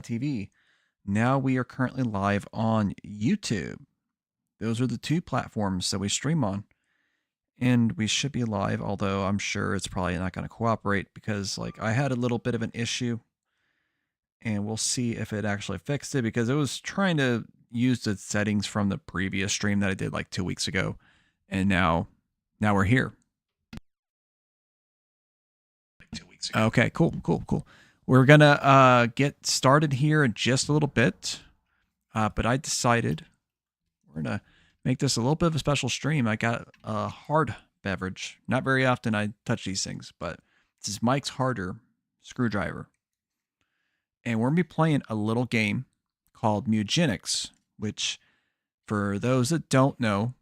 TV. Now we are currently live on YouTube. Those are the two platforms that we stream on. And we should be live, although I'm sure it's probably not going to cooperate because like I had a little bit of an issue and we'll see if it actually fixed it because it was trying to use the settings from the previous stream that I did like 2 weeks ago. And now we're here. Like 2 weeks ago. Okay, cool. We're gonna get started here in just a little bit. But I decided we're gonna make this a little bit of a special stream. I got a hard beverage. Not very often I touch these things, but this is Mike's Harder screwdriver. And we're gonna be playing a little game called Mewgenics, which for those that don't know,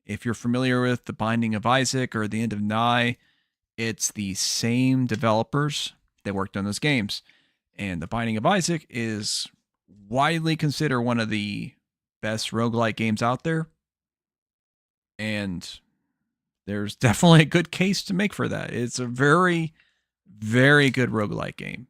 if you're familiar with The Binding of Isaac or The End of Nye, it's the same developers that worked on those games. And The Binding of Isaac is widely considered one of the best roguelike games out there. And there's definitely a good case to make for that. It's a very, very good roguelike game.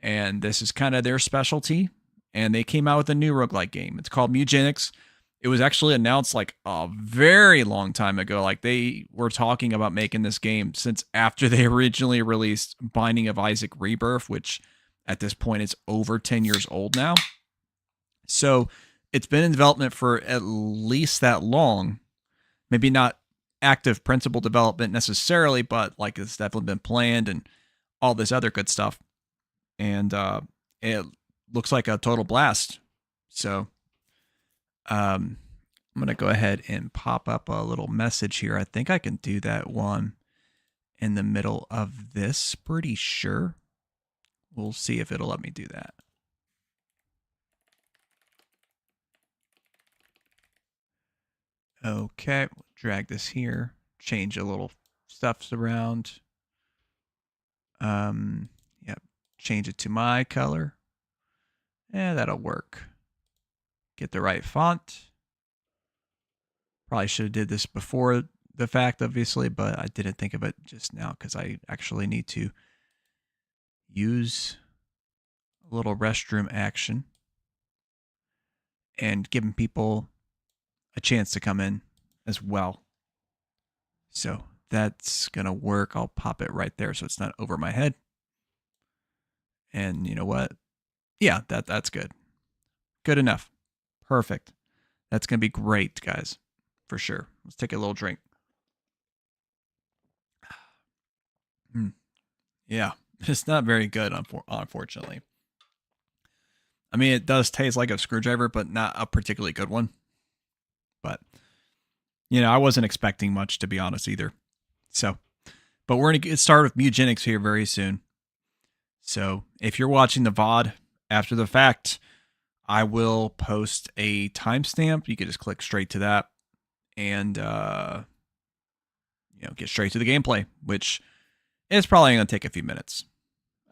And this is kind of their specialty. And they came out with a new roguelike game. It's called Mewgenics. It was actually announced like a very long time ago. Like they were talking about making this game since after they originally released Binding of Isaac Rebirth, which at this point is over 10 years old now. So it's been in development for at least that long. Maybe not active principal development necessarily, but like it's definitely been planned and all this other good stuff. And it looks like a total blast. So I'm going to go ahead and pop up a little message here. I think I can do that one in the middle of this, pretty sure. We'll see if it'll let me do that. Okay, we'll drag this here, change a little stuffs around. Yep, change it to my color. Yeah, that'll work. Get the right font. Probably should have did this before the fact, obviously, but I didn't think of it just now because I actually need to use a little restroom action and giving people a chance to come in as well. So that's going to work. I'll pop it right there so it's not over my head. And you know what? Yeah, that's good. Good enough. Perfect. That's going to be great, guys. For sure. Let's take a little drink. Yeah, it's not very good, unfortunately. I mean, it does taste like a screwdriver, but not a particularly good one. But, I wasn't expecting much, to be honest, either. So, but we're going to get started with Mewgenics here very soon. So, if you're watching the VOD after the fact, I will post a timestamp. You can just click straight to that and, get straight to the gameplay, which is probably going to take a few minutes.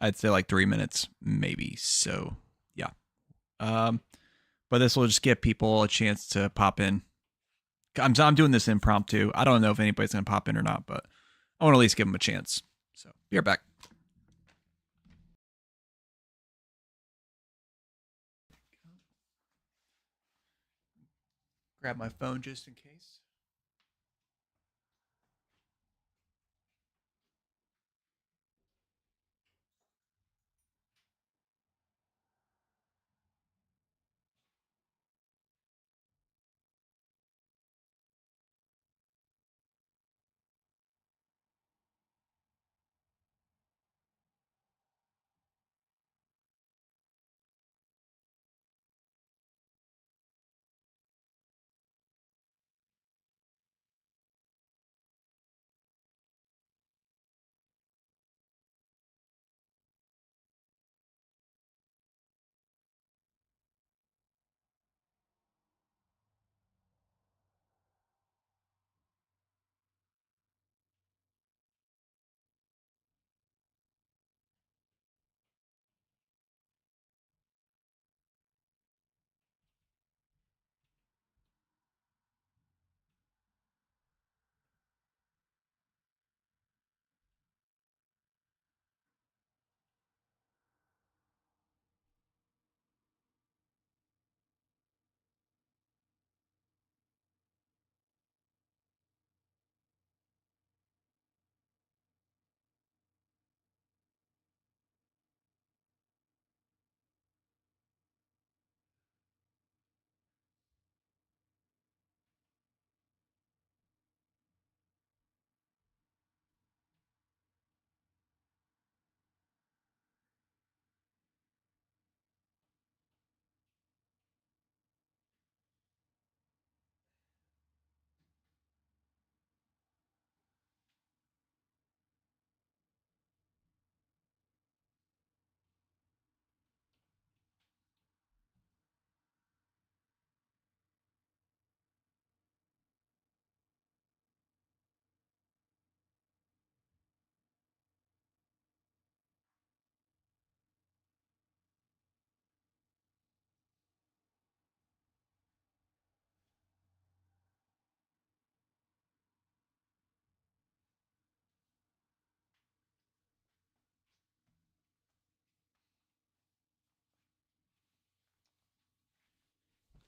I'd say like 3 minutes, maybe. So, yeah. But this will just give people a chance to pop in. I'm doing this impromptu. I don't know if anybody's going to pop in or not, but I want to at least give them a chance. So, be right back. Grab my phone just in case.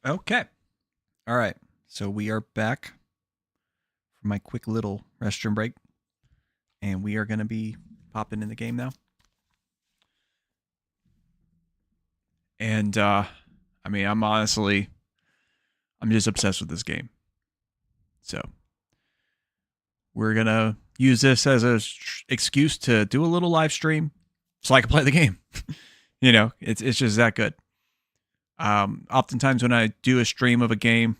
Okay. All right. So we are back from my quick little restroom break. And we are going to be popping in the game now. And, I mean, I'm just obsessed with this game. So we're going to use this as an excuse to do a little live stream so I can play the game. You know, it's just that good. Oftentimes when I do a stream of a game,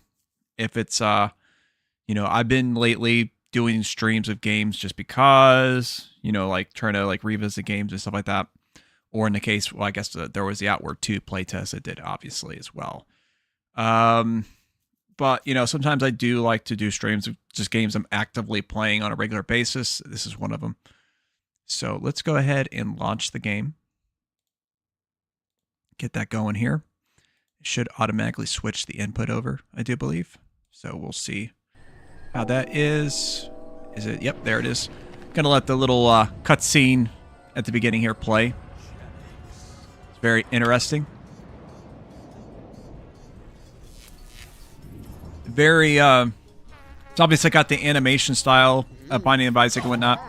if it's, you know, I've been lately doing streams of games just because, you know, like trying to like revisit games and stuff like that. Or in the case, well, I guess there was the Outward 2 playtest I did, obviously, as well. But, you know, sometimes I do like to do streams of just games I'm actively playing on a regular basis. This is one of them. So let's go ahead and launch the game. Get that going here. It should automatically switch the input over, I do believe. So we'll see how that is. Is it? Yep, there it is. Gonna let the little cutscene at the beginning here play. It's very interesting. Very, it's obviously got the animation style of Binding of Isaac and whatnot,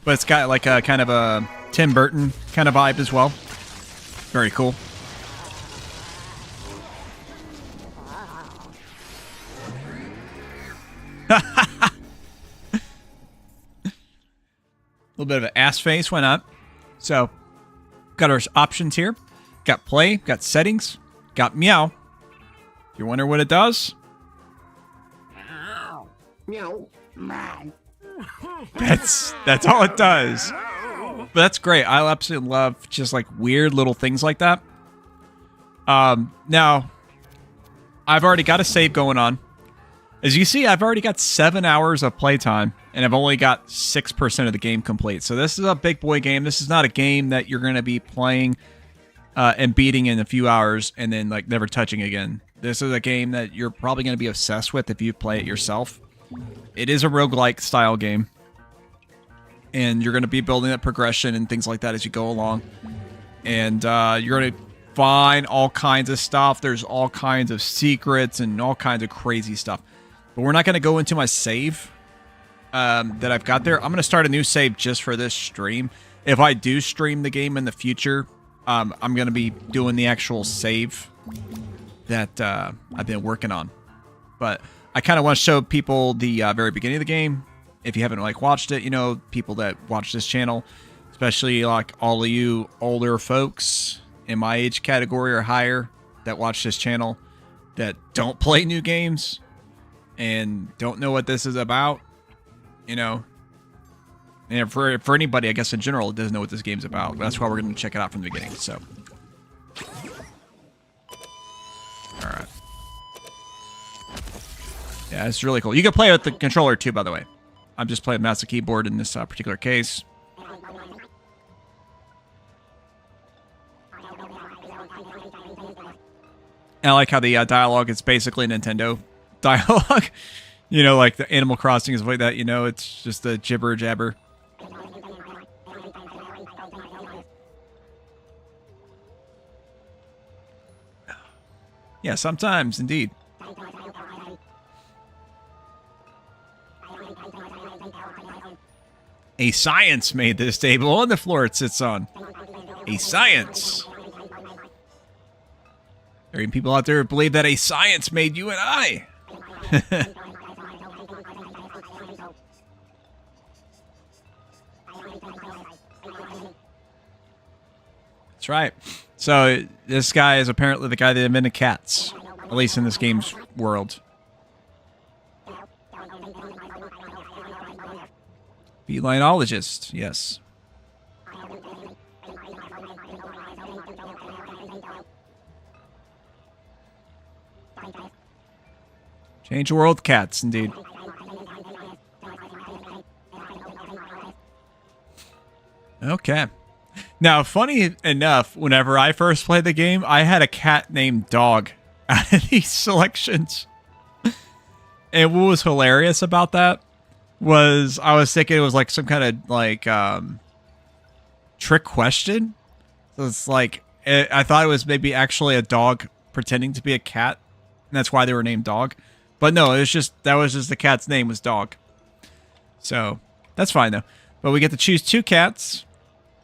but it's got like a kind of a Tim Burton kind of vibe as well. Very cool. A little bit of an ass face, why not? So, got our options here. Got play, got settings, got meow. If you wonder what it does, Meow. that's all it does. But that's great. I absolutely love just like weird little things like that. Now, I've already got a save going on. As you see, I've already got 7 hours of playtime, and I've only got 6% of the game complete. So this is a big boy game. This is not a game that you're going to be playing and beating in a few hours and then like never touching again. This is a game that you're probably going to be obsessed with if you play it yourself. It is a roguelike style game, and you're going to be building that progression and things like that as you go along. And you're going to find all kinds of stuff. There's all kinds of secrets and all kinds of crazy stuff. But we're not going to go into my save that I've got there. I'm going to start a new save just for this stream. If I do stream the game in the future, I'm going to be doing the actual save that I've been working on. But I kind of want to show people the very beginning of the game. If you haven't like watched it, you know, people that watch this channel, especially like all of you older folks in my age category or higher that watch this channel that don't play new games and don't know what this is about, you know. And for anybody, I guess in general, that doesn't know what this game's about. That's why we're going to check it out from the beginning. So, all right. Yeah, it's really cool. You can play with the controller too, by the way. I'm just playing mouse and keyboard in this particular case. And I like how the dialogue is basically Nintendo dialogue. You know, like the Animal Crossing is like that. You know, it's just a jibber jabber. Yeah, sometimes indeed. A science made this table on the floor it sits on. A science. There are people out there who believe that a science made you and I. That's right. So this guy is apparently the guy that invented cats, at least in this game's world. Felinologist, yes. Change the world, cats, indeed. Okay. Now, funny enough, whenever I first played the game, I had a cat named Dog out of these selections. And what was hilarious about that was I was thinking it was like some kind of like trick question. So it's like I thought it was maybe actually a dog pretending to be a cat that's why they were named Dog. But no, it was just the cat's name was Dog. So that's fine though. But we get to choose 2 cats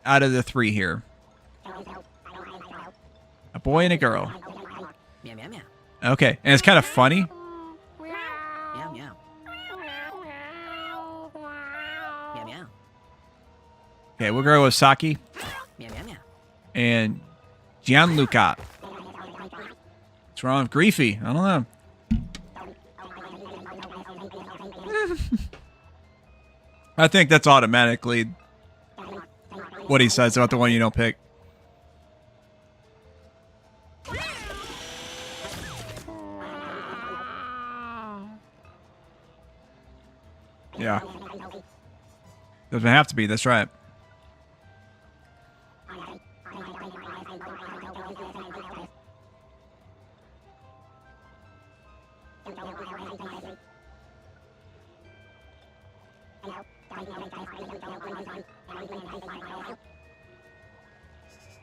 out of the 3 here. A boy and a girl. Meow, meow, meow. Okay, and it's kind of funny. Meow, meow. Meow, meow. Okay, we'll go with Saki Meow, meow, meow. and Gianluca. What's wrong with Griefy? I don't know. I think that's automatically what he says about the one you don't pick. Yeah. Doesn't have to be, that's right.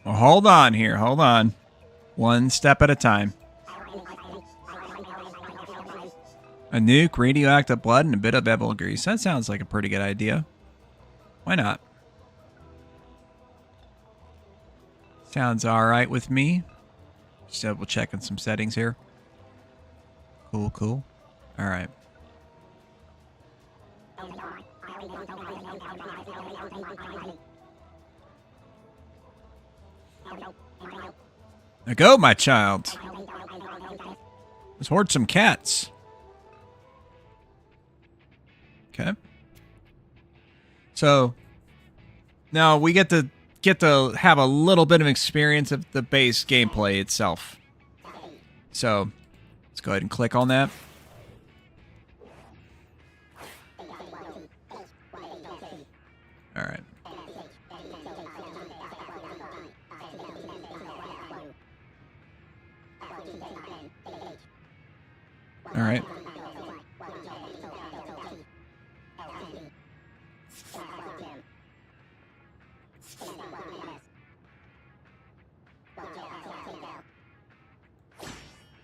Well, hold on here, hold on. One step at a time. A nuke, radioactive blood, and a bit of ebon grease. That sounds like a pretty good idea. Why not? Sounds alright with me. Just double checking some settings here. Cool, cool. Alright. Now go, my child. Let's hoard some cats. Okay. So now we get to have a little bit of experience of the base gameplay itself. So let's go ahead and click on that. All right. All right.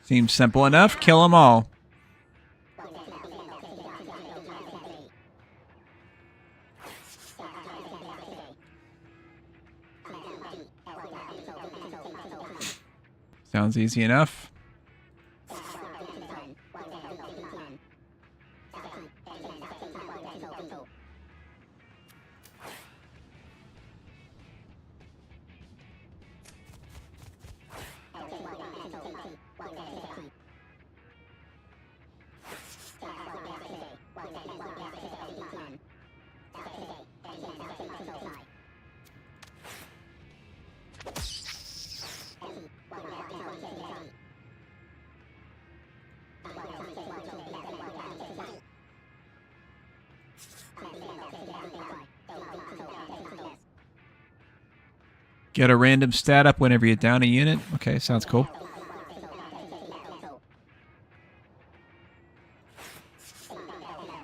Seems simple enough. Kill them all. Sounds easy enough. Get a random stat up whenever you down a unit. Okay, sounds cool.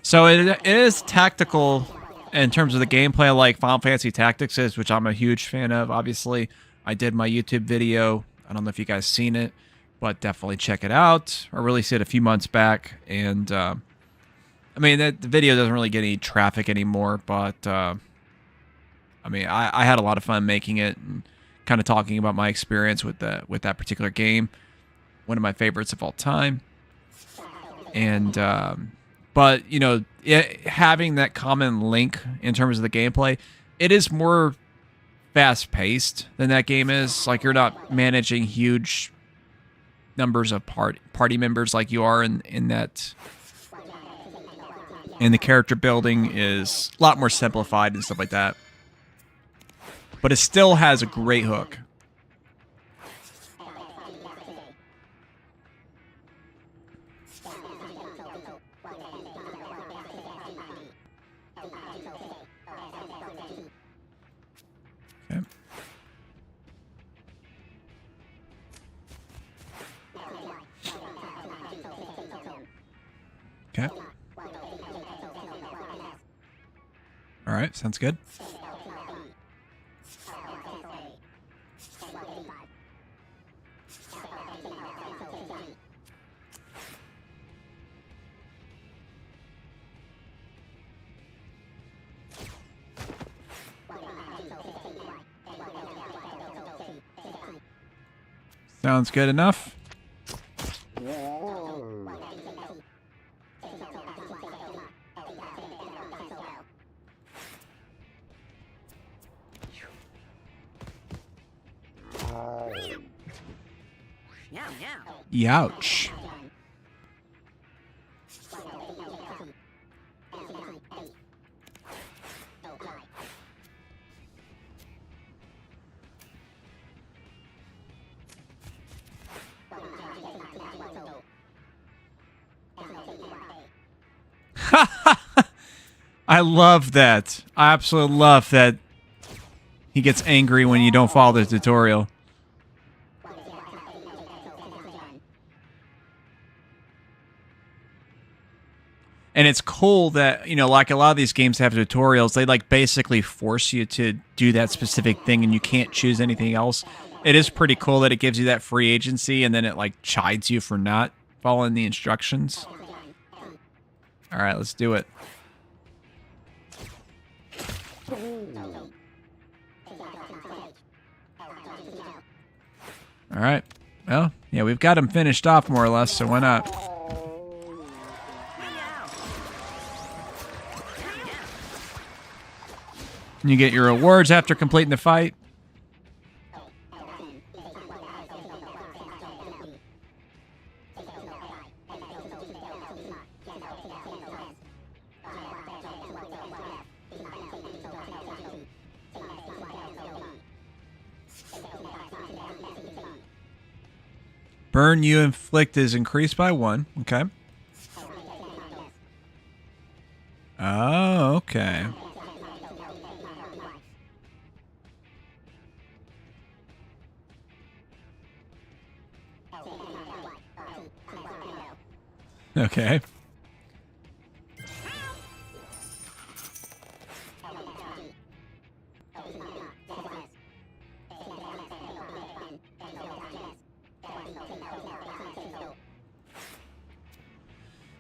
So it is tactical in terms of the gameplay, like Final Fantasy Tactics is, which I'm a huge fan of. Obviously, I did my YouTube video. I don't know if you guys seen it, but definitely check it out. I released it a few months back, and I mean, the video doesn't really get any traffic anymore, but I mean, I had a lot of fun making it and kind of talking about my experience with that particular game. One of my favorites of all time. And but you know, having that common link in terms of the gameplay, it is more fast-paced than that game is. Like, you're not managing huge numbers of party members like you are in that. And the character building is a lot more simplified and stuff like that. But it still has a great hook. Okay. Okay. All right, sounds good. Sounds good enough. Meow meow. Youch. I love that. I absolutely love that he gets angry when you don't follow the tutorial. And it's cool that, you know, like a lot of these games have tutorials, they like basically force you to do that specific thing and you can't choose anything else. It is pretty cool that it gives you that free agency and then it like chides you for not following the instructions. All right, let's do it. All right. Well, yeah, we've got him finished off more or less, so why not? You get your rewards after completing the fight. Burn you inflict is increased by 1. Okay. Oh, okay. Okay.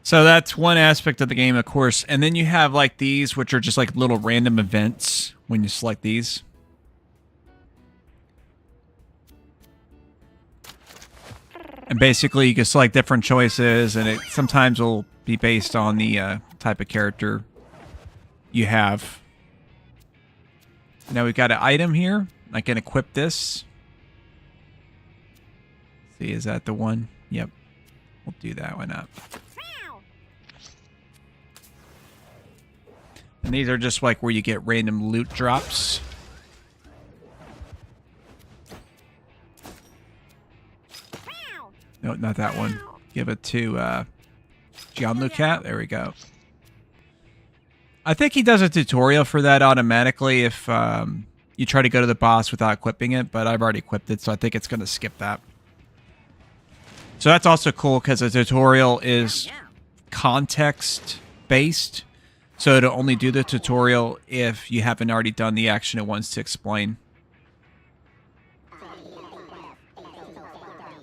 So that's one aspect of the game, of course. And then you have like these, which are just like little random events when you select these. And basically you can select different choices and it sometimes will be based on the type of character you have. Now we've got an item here. I can equip this. See, is that the one? Yep. We'll do that. Why not? And these are just like where you get random loot drops. No, not that one. Give it to Gianluca. There we go. I think he does a tutorial for that automatically if you try to go to the boss without equipping it, but I've already equipped it, so I think it's going to skip that. So that's also cool because the tutorial is context-based. So it'll only do the tutorial if you haven't already done the action it wants to explain.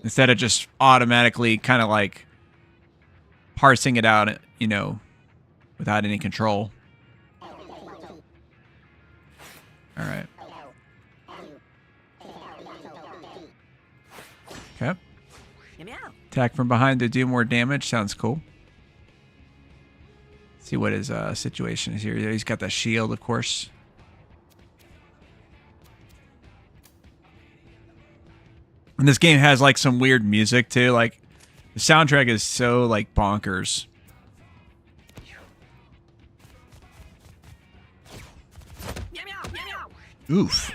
Instead of just automatically kind of like parsing it out, you know, without any control. All right. Okay. Attack from behind to do more damage. Sounds cool. See what his situation is here. He's got the shield, of course. And this game has like some weird music too. Like the soundtrack is so like bonkers. Oof.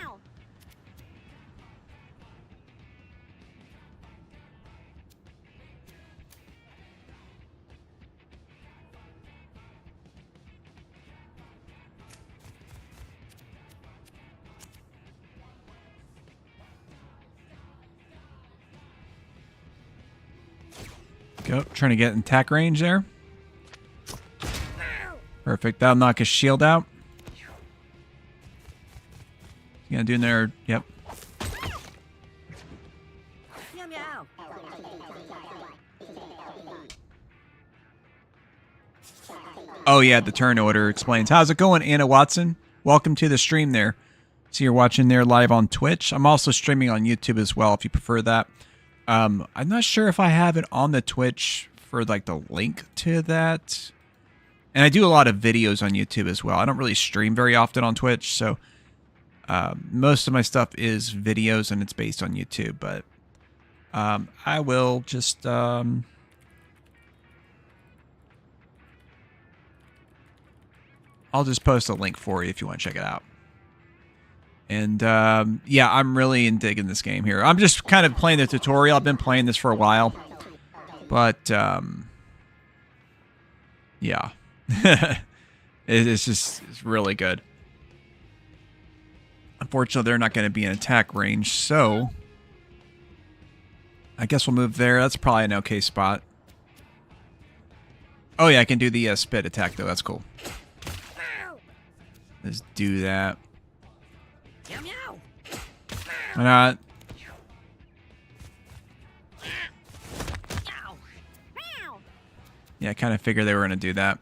Go, trying to get in attack range there. Perfect. That'll knock his shield out. You gonna do in there? Yep. Oh yeah, the turn order explains. How's it going, Anna Watson? Welcome to the stream there. So you're watching there live on Twitch. I'm also streaming on YouTube as well if you prefer that. I'm not sure if I have it on the Twitch for like the link to that. And I do a lot of videos on YouTube as well. I don't really stream very often on Twitch, so most of my stuff is videos and it's based on YouTube. But I will just I'll just post a link for you if you want to check it out. And yeah, I'm really digging this game here. I'm just kind of playing the tutorial. I've been playing this for a while, but yeah, it's really good. Unfortunately, they're not going to be in attack range, so I guess we'll move there. That's probably an okay spot. Oh yeah, I can do the spit attack though. That's cool. Let's do that. Why not? Yeah, I kind of figured they were going to do that.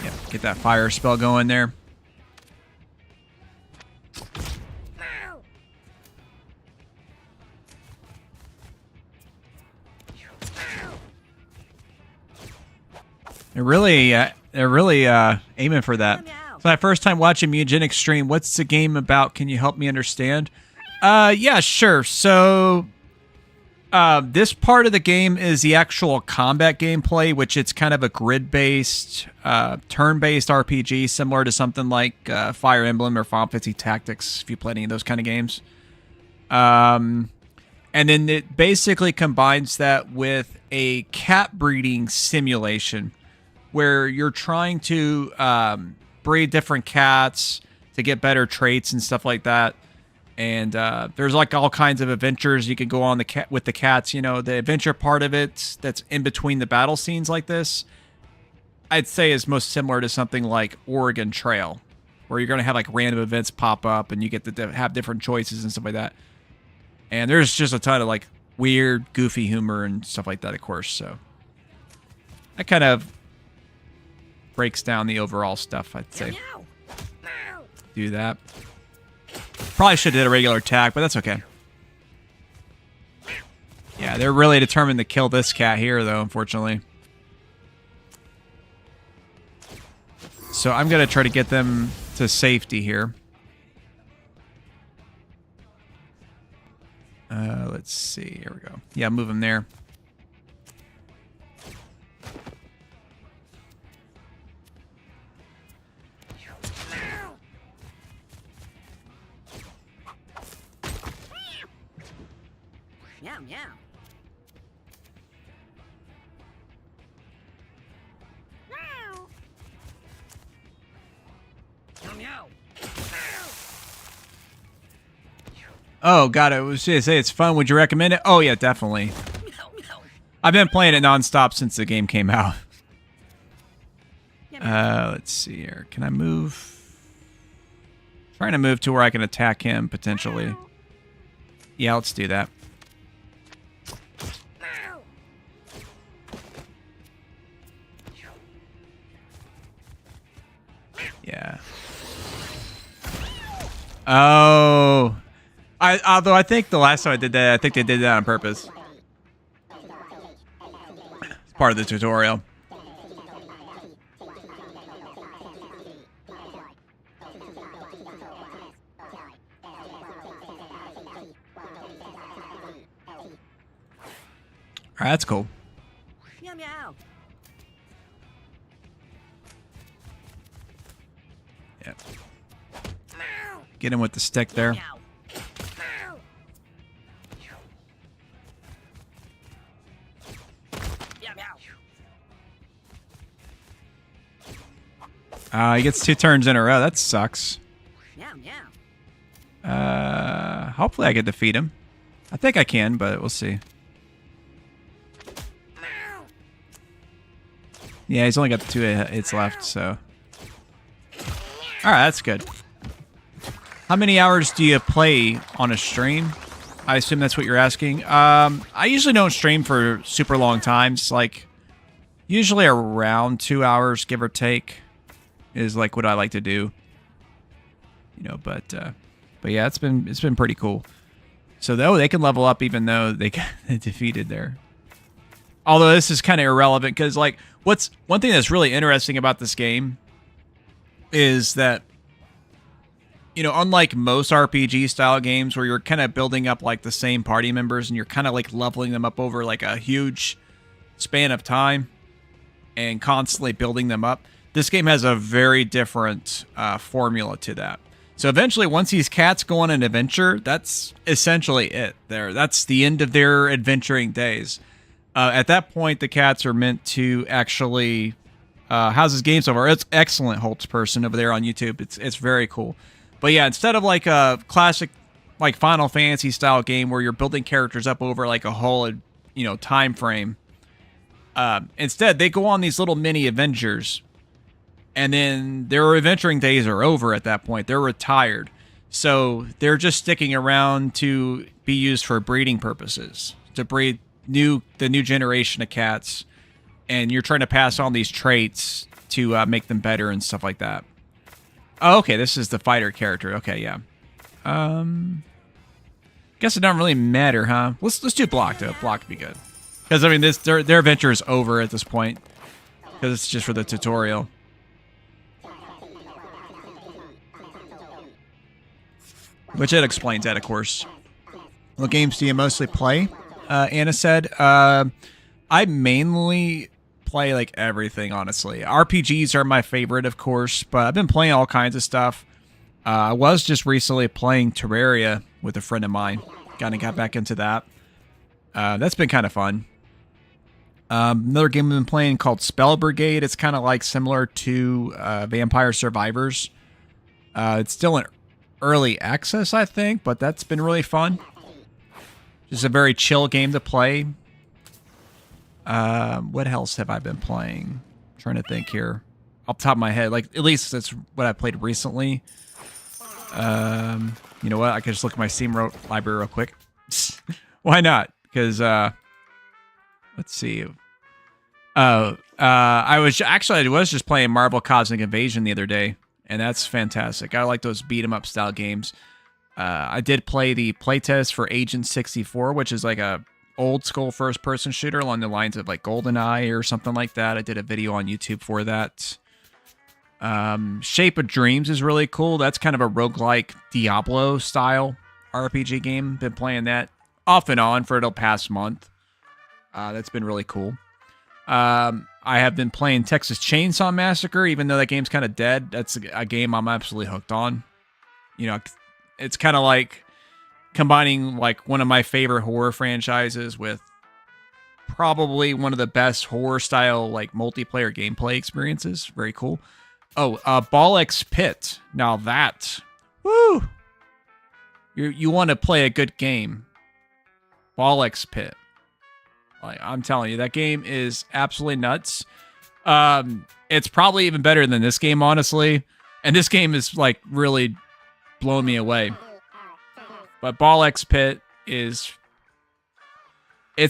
Yeah, get that fire spell going there. They're really aiming for that. So my first time watching Mewgenics stream. What's the game about? Can you help me understand? Yeah, sure. So this part of the game is the actual combat gameplay, which it's kind of a grid-based, turn-based RPG, similar to something like Fire Emblem or Final Fantasy Tactics, if you play any of those kind of games. And then it basically combines that with a cat breeding simulation, where you're trying to breed different cats to get better traits and stuff like that. And there's like all kinds of adventures you can go on with the cats. You know, the adventure part of it that's in between the battle scenes like this, I'd say is most similar to something like Oregon Trail, where you're going to have like random events pop up and you get to have different choices and stuff like that. And there's just a ton of like weird, goofy humor and stuff like that, of course. So that kind of breaks down the overall stuff, I'd say. Do that. Probably should have did a regular attack, but that's okay. Yeah, they're really determined to kill this cat here, though, unfortunately. So I'm going to try to get them to safety here. Let's see. Here we go. Yeah, move them there. Meow, meow. Meow, meow. Oh, God, I was going to say it's fun. Would you recommend it? Oh, yeah, definitely. Meow, meow. I've been playing it nonstop since the game came out. Let's see here. Can I move? Trying to move to where I can attack him, potentially. Yeah, let's do that. Yeah. Oh. Although I think the last time I did that, I think they did that on purpose. It's part of the tutorial. Alright, that's cool. Meow, meow. Yep. Get him with the stick there. Meow. Meow, meow. He gets 2 turns in a row. That sucks. Meow, meow. Hopefully I can defeat him. I think I can, but we'll see. Yeah, he's only got 2 hits left, so. Alright, that's good. How many hours do you play on a stream? I assume that's what you're asking. I usually don't stream for super long times. Like, usually around 2 hours, give or take, is like what I like to do. You know, but But yeah, it's been pretty cool. So though they can level up even though they got defeated there. Although this is kind of irrelevant because like one thing that's really interesting about this game is that, you know, unlike most RPG style games where you're kind of building up like the same party members and you're kind of like leveling them up over like a huge span of time and constantly building them up, this game has a very different formula to that. So eventually, once these cats go on an adventure, that's essentially it. That's the end of their adventuring days. At that point, the cats are meant to actually. How's this game so far? It's excellent, Holtz person over there on YouTube. It's very cool. But yeah, instead of like a classic like Final Fantasy style game where you're building characters up over like a whole time frame, instead they go on these little mini adventures. And then their adventuring days are over at that point. They're retired. So they're just sticking around to be used for breeding purposes, to breed the new generation of cats. And you're trying to pass on these traits to make them better and stuff like that. Oh, okay, this is the fighter character. Okay, yeah. Guess it doesn't really matter, huh? Let's do block, though. Block would be good. Because, I mean, their adventure is over at this point. Because it's just for the tutorial. Which it explains that, of course. What games do you mostly play? Anna said. I mainly play like everything, honestly. RPGs are my favorite, of course, but I've been playing all kinds of stuff. I was just recently playing Terraria with a friend of mine. Kind of got back into that. That's been kind of fun. Another game I've been playing called Spell Brigade. It's kind of like similar to Vampire Survivors. It's still an early access, I think, but that's been really fun. Just a very chill game to play. What else have I been playing? I'm trying to think here. Off the top of my head, like at least that's what I played recently. You know what? I could just look at my Steam library real quick. Why not? Because let's see. I was just playing Marvel Cosmic Invasion the other day. And that's fantastic. I like those beat 'em up style games. I did play the playtest for Agent 64, which is like a old school first person shooter along the lines of like GoldenEye or something like that. I did a video on YouTube for that. Shape of Dreams is really cool. That's kind of a roguelike Diablo style RPG game. Been playing that off and on for the past month. That's been really cool. I have been playing Texas Chainsaw Massacre, even though that game's kind of dead. That's a game I'm absolutely hooked on. You know, it's kind of like combining like one of my favorite horror franchises with probably one of the best horror style like multiplayer gameplay experiences. Very cool. Oh, Ball X Pit. Now that, woo! You want to play a good game. Ball X Pit. Like, I'm telling you, that game is absolutely nuts. It's probably even better than this game, honestly. And this game is like really blowing me away. But Ball X Pit it's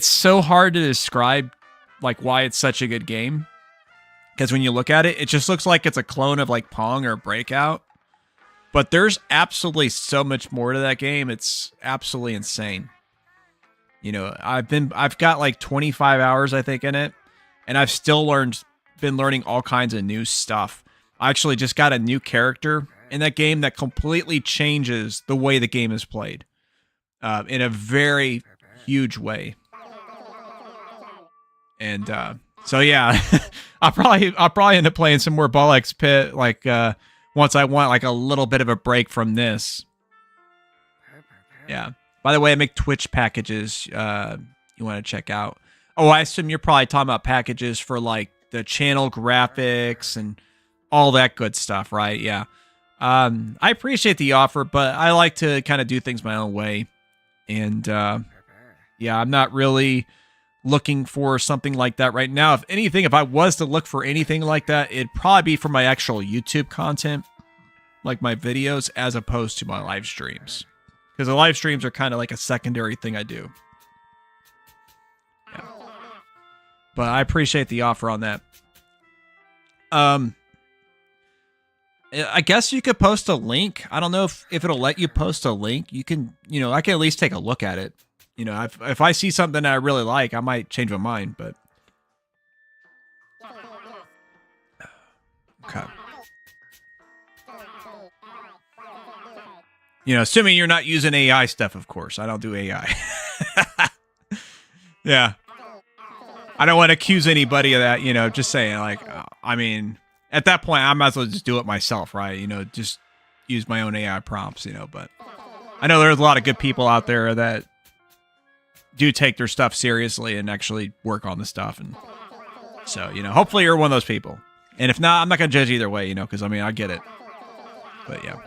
so hard to describe like why it's such a good game. Because when you look at it, it just looks like it's a clone of like Pong or Breakout. But there's absolutely so much more to that game. It's absolutely insane. You know, I've got like 25 hours, I think, in it, and I've still been learning all kinds of new stuff. I actually just got a new character in that game that completely changes the way the game is played, in a very huge way. And so yeah, I'll probably end up playing some more Ball X Pit like once I want like a little bit of a break from this. Yeah. By the way, I make Twitch packages you want to check out. Oh, I assume you're probably talking about packages for like the channel graphics and all that good stuff, right? Yeah. I appreciate the offer, but I like to kind of do things my own way. And yeah, I'm not really looking for something like that right now. If anything, if I was to look for anything like that, it'd probably be for my actual YouTube content, like my videos, as opposed to my live streams. Because the live streams are kind of like a secondary thing I do. Yeah. But I appreciate the offer on that. I guess you could post a link. I don't know if it'll let you post a link. You can, I can at least take a look at it. If I see something that I really like, I might change my mind, but. Okay. Assuming you're not using AI stuff, of course. I don't do AI. Yeah. I don't want to accuse anybody of that, just saying, like, I mean, at that point, I might as well just do it myself, right? Just use my own AI prompts, but I know there's a lot of good people out there that do take their stuff seriously and actually work on the stuff. And so, hopefully you're one of those people. And if not, I'm not going to judge either way, because, I mean, I get it. But, yeah.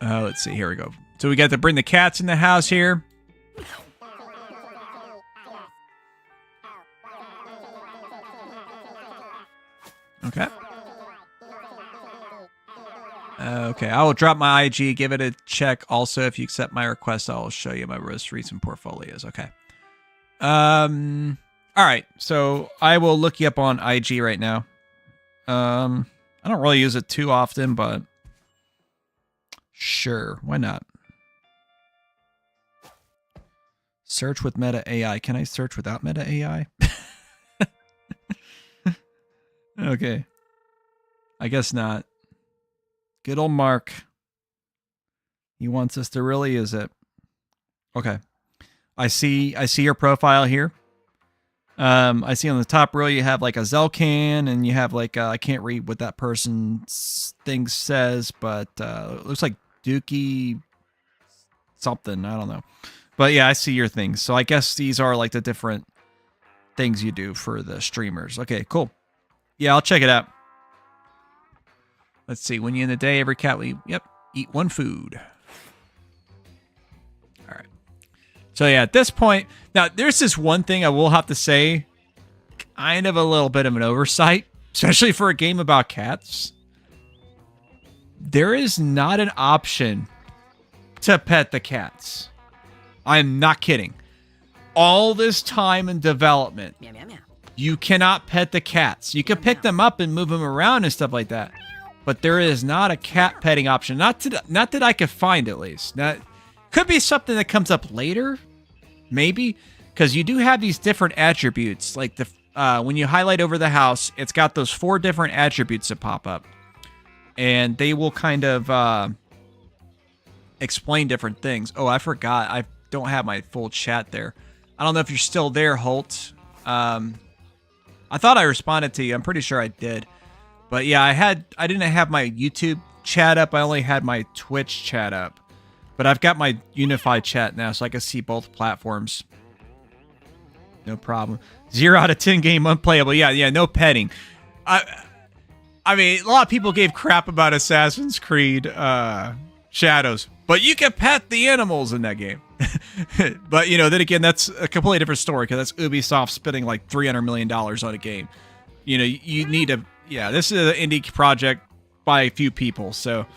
Let's see. Here we go. So we got to bring the cats in the house here. Okay. Okay, I will drop my IG, give it a check. Also, if you accept my request, I'll show you my most recent portfolios. Okay. All right, so I will look you up on IG right now. I don't really use it too often, but sure, why not? Search with Meta AI. Can I search without Meta AI? Okay. I guess not. Good old Mark. He wants us to really use it. Okay. I see your profile here. I see on the top row you have like a Zelcan, and you have like I can't read what that person's thing says, but it looks like Dookie something. I don't know. But yeah, I see your things. So I guess these are like the different things you do for the streamers. Okay, cool. Yeah, I'll check it out. Let's see. When you in the day, every cat will eat one food. All right. So yeah, at this point, now there's this one thing I will have to say, kind of a little bit of an oversight, especially for a game about cats. There is not an option to pet the cats. I'm not kidding. All this time in development, Meow, meow, meow. you cannot pet the cats. You can pick them up and move them around and stuff like that. But there is not a cat petting option. Not that I could find, at least. That could be something that comes up later. Maybe. Because you do have these different attributes. Like the when you highlight over the house, it's got those 4 different attributes that pop up. And they will kind of explain different things. Oh, I forgot. I don't have my full chat there. I don't know if you're still there, Holt. I thought I responded to you. I'm pretty sure I did. But yeah, I didn't have my YouTube chat up. I only had my Twitch chat up. But I've got my unified chat now, so I can see both platforms. No problem. 0 out of 10 game unplayable. Yeah, no petting. I mean, a lot of people gave crap about Assassin's Creed Shadows, but you can pet the animals in that game. But, then again, that's a completely different story, because that's Ubisoft spending like $300 million on a game. You need to... Yeah, this is an indie project by a few people, so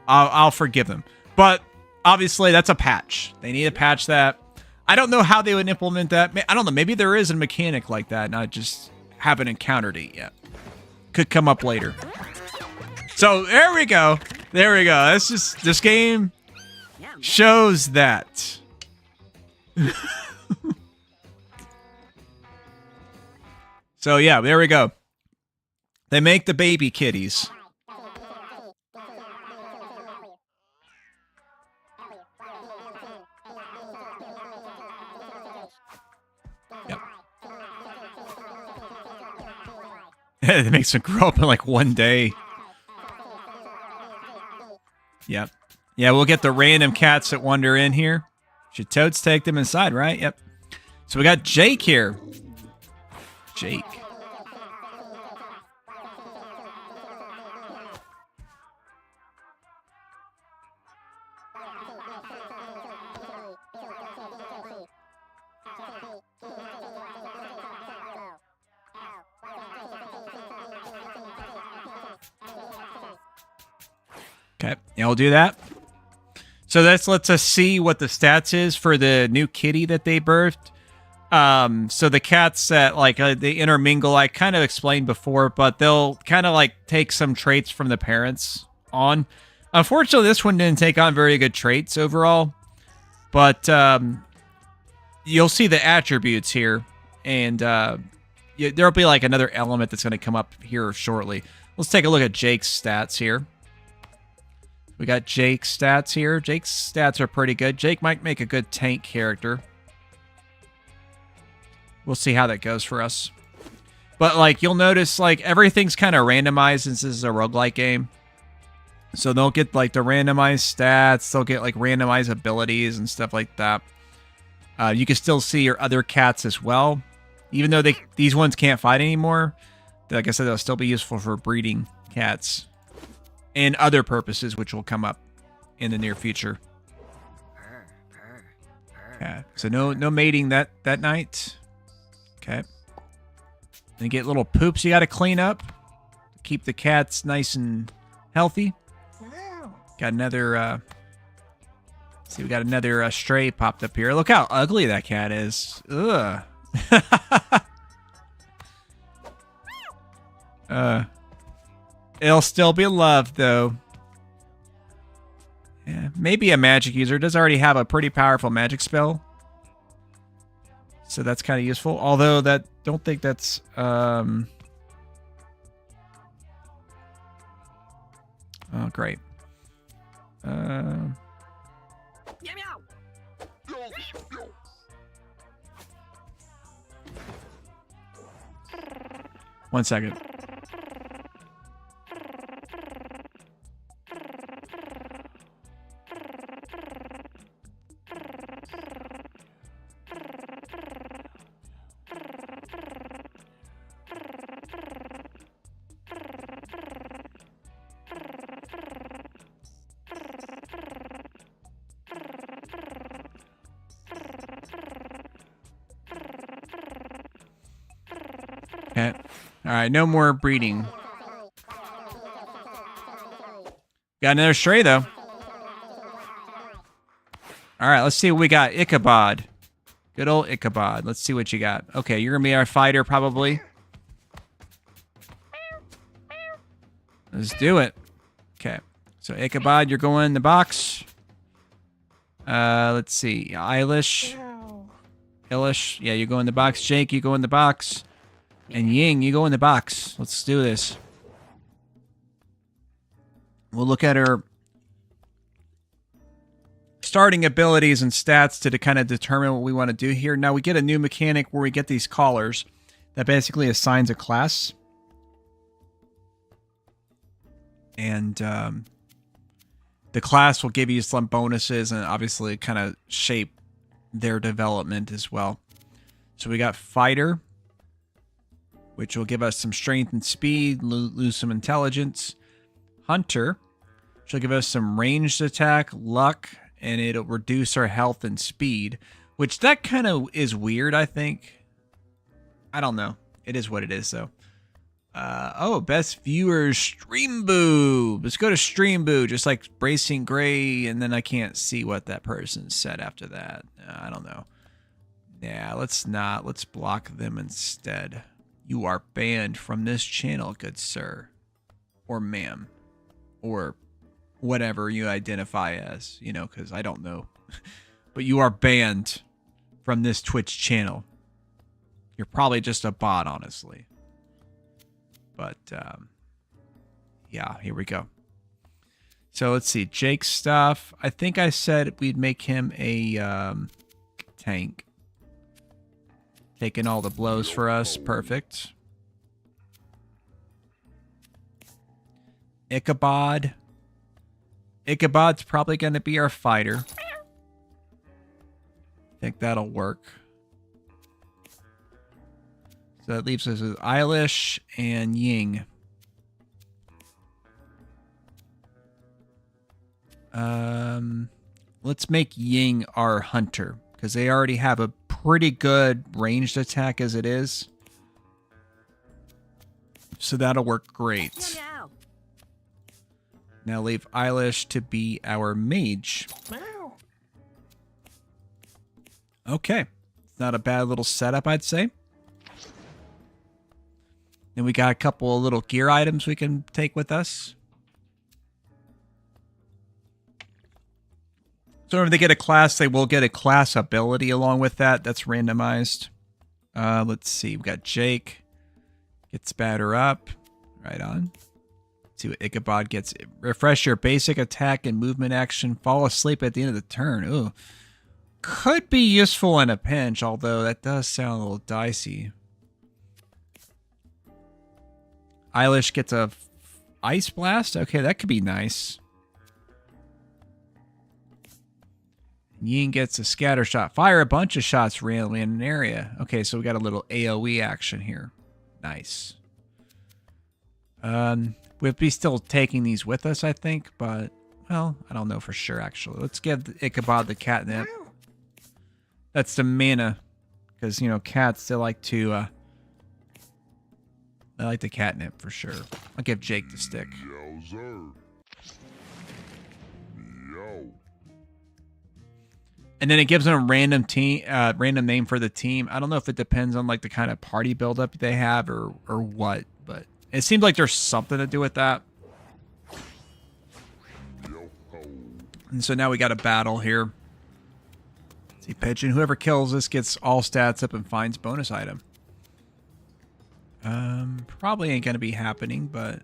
I'll forgive them. But obviously, that's a patch. They need to patch that. I don't know how they would implement that. I don't know. Maybe there is a mechanic like that, and I just haven't encountered it yet. Could come up later. So there we go. There we go. This game shows that. So yeah, there we go. They make the baby kitties. Yep. It makes them grow up in like one day. Yep. Yeah, we'll get the random cats that wander in here. Should totes take them inside, right? Yep. So we got Jake here. Jake. Okay, yeah, we'll do that. So that lets us see what the stats is for the new kitty that they birthed. So the cats that like they intermingle, I kind of explained before, but they'll kind of like take some traits from the parents on. Unfortunately, this one didn't take on very good traits overall, but you'll see the attributes here, and there'll be like another element that's going to come up here shortly. Let's take a look at Jake's stats here. We got Jake's stats here. Jake's stats are pretty good. Jake might make a good tank character. We'll see how that goes for us. But like you'll notice like everything's kind of randomized since this is a roguelike game. So they'll get like the randomized stats, they'll get like randomized abilities and stuff like that. You can still see your other cats as well. Even though these ones can't fight anymore, like I said, they'll still be useful for breeding cats and other purposes, which will come up in the near future. Yeah, so no mating that night. Okay. Then get little poops you got to clean up. Keep the cats nice and healthy. Got another, see, we got another stray popped up here. Look how ugly that cat is. Ugh. It'll still be loved, though. Yeah, maybe a magic user. It does already have a pretty powerful magic spell. So that's kind of useful. Although that, don't think that's, oh, great. Meow meow. 1 second. Okay. All right, no more breeding. Got another stray, though. All right, let's see what we got. Ichabod. Good old Ichabod. Let's see what you got. Okay, you're going to be our fighter, probably. Let's do it. Okay. So, Ichabod, you're going in the box. Let's see. Eilish. Yeah, you go in the box. Jake, you go in the box. And Ying, you go in the box. Let's do this. We'll look at her starting abilities and stats to kind of determine what we want to do here. Now, we get a new mechanic where we get these collars that basically assigns a class. And the class will give you some bonuses and obviously kind of shape their development as well. So we got Fighter, which will give us some strength and speed, lose some intelligence. Hunter, which will give us some ranged attack, luck, and it'll reduce our health and speed, which that kind of is weird, I think. I don't know. It is what it is, though. Oh, best viewers, Stream Boo. Let's go to Stream Boo, just like Bracing Gray, and then I can't see what that person said after that. I don't know. Yeah, let's not. Let's block them instead. You are banned from this channel, good sir. Or ma'am. Or whatever you identify as, you know, because I don't know. But you are banned from this Twitch channel. You're probably just a bot, honestly. But, yeah, here we go. So let's see. Jake's stuff. I think I said we'd make him a tank. Taking all the blows for us. Perfect. Ichabod. Ichabod's probably going to be our fighter. I think that'll work. So that leaves us with Eilish and Ying. Let's make Ying our hunter, because they already have a pretty good ranged attack as it is. So that'll work great. Meow meow. Now leave Eilish to be our mage. Okay. not a bad little setup, I'd say. Then we got a couple of little gear items we can take with us. So whenever they get a class, they will get a class ability along with that. That's randomized. Let's see. We got Jake. Gets batter up. Right on. Let's see what Ichabod gets. Refresh your basic attack and movement action. Fall asleep at the end of the turn. Ooh. Could be useful in a pinch, although that does sound a little dicey. Eilish gets a ice blast. Okay, that could be nice. Yin gets a scatter shot. Fire a bunch of shots randomly in an area. Okay, so we got a little AoE action here. Nice. We'll be still taking these with us, I think, but, well, I don't know for sure, actually. Let's give Ichabod the catnip. That's the mana, because, you know, cats, they like to, they like the catnip for sure. I'll give Jake the stick. And then it gives them a random random name for the team. I don't know if it depends on like the kind of party buildup they have or what, but it seems like there's something to do with that. And so now we got a battle here. Let's see, Pigeon. Whoever kills this gets all stats up and finds bonus item. Probably ain't gonna be happening, but.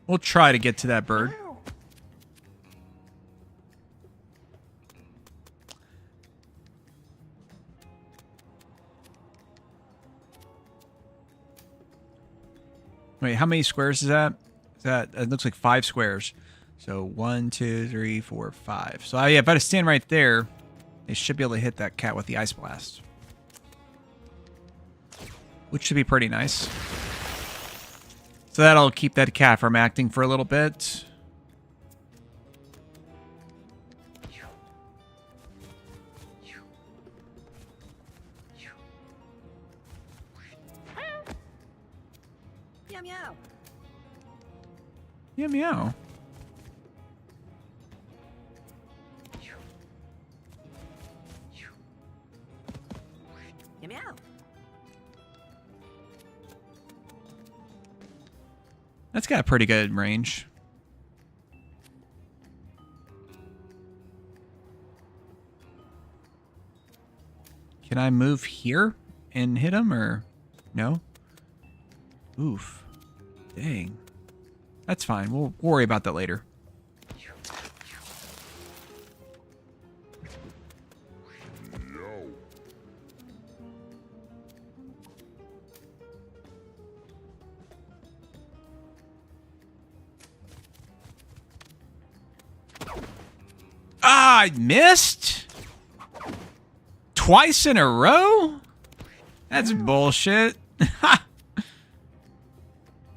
We'll try to get to that bird. Wait, how many squares is that? It looks like 5 squares. So 1, 2, 3, 4, 5. So yeah, if I stand right there, they should be able to hit that cat with the ice blast, which should be pretty nice. So that'll keep that cat from acting for a little bit. Meow meow. Yeah, meow. Meow meow. That's got a pretty good range. Can I move here and hit him or no? Oof. Dang. That's fine. We'll worry about that later. Ah, I missed? Twice in a row? That's bullshit.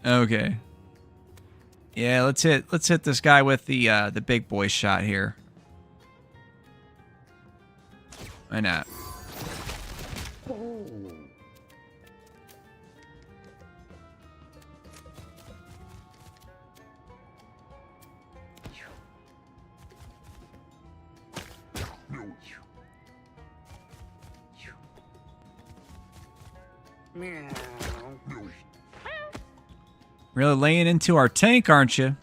Okay. Yeah, let's hit this guy with the big boy shot here. Why not? Meow. Really laying into our tank, aren't you?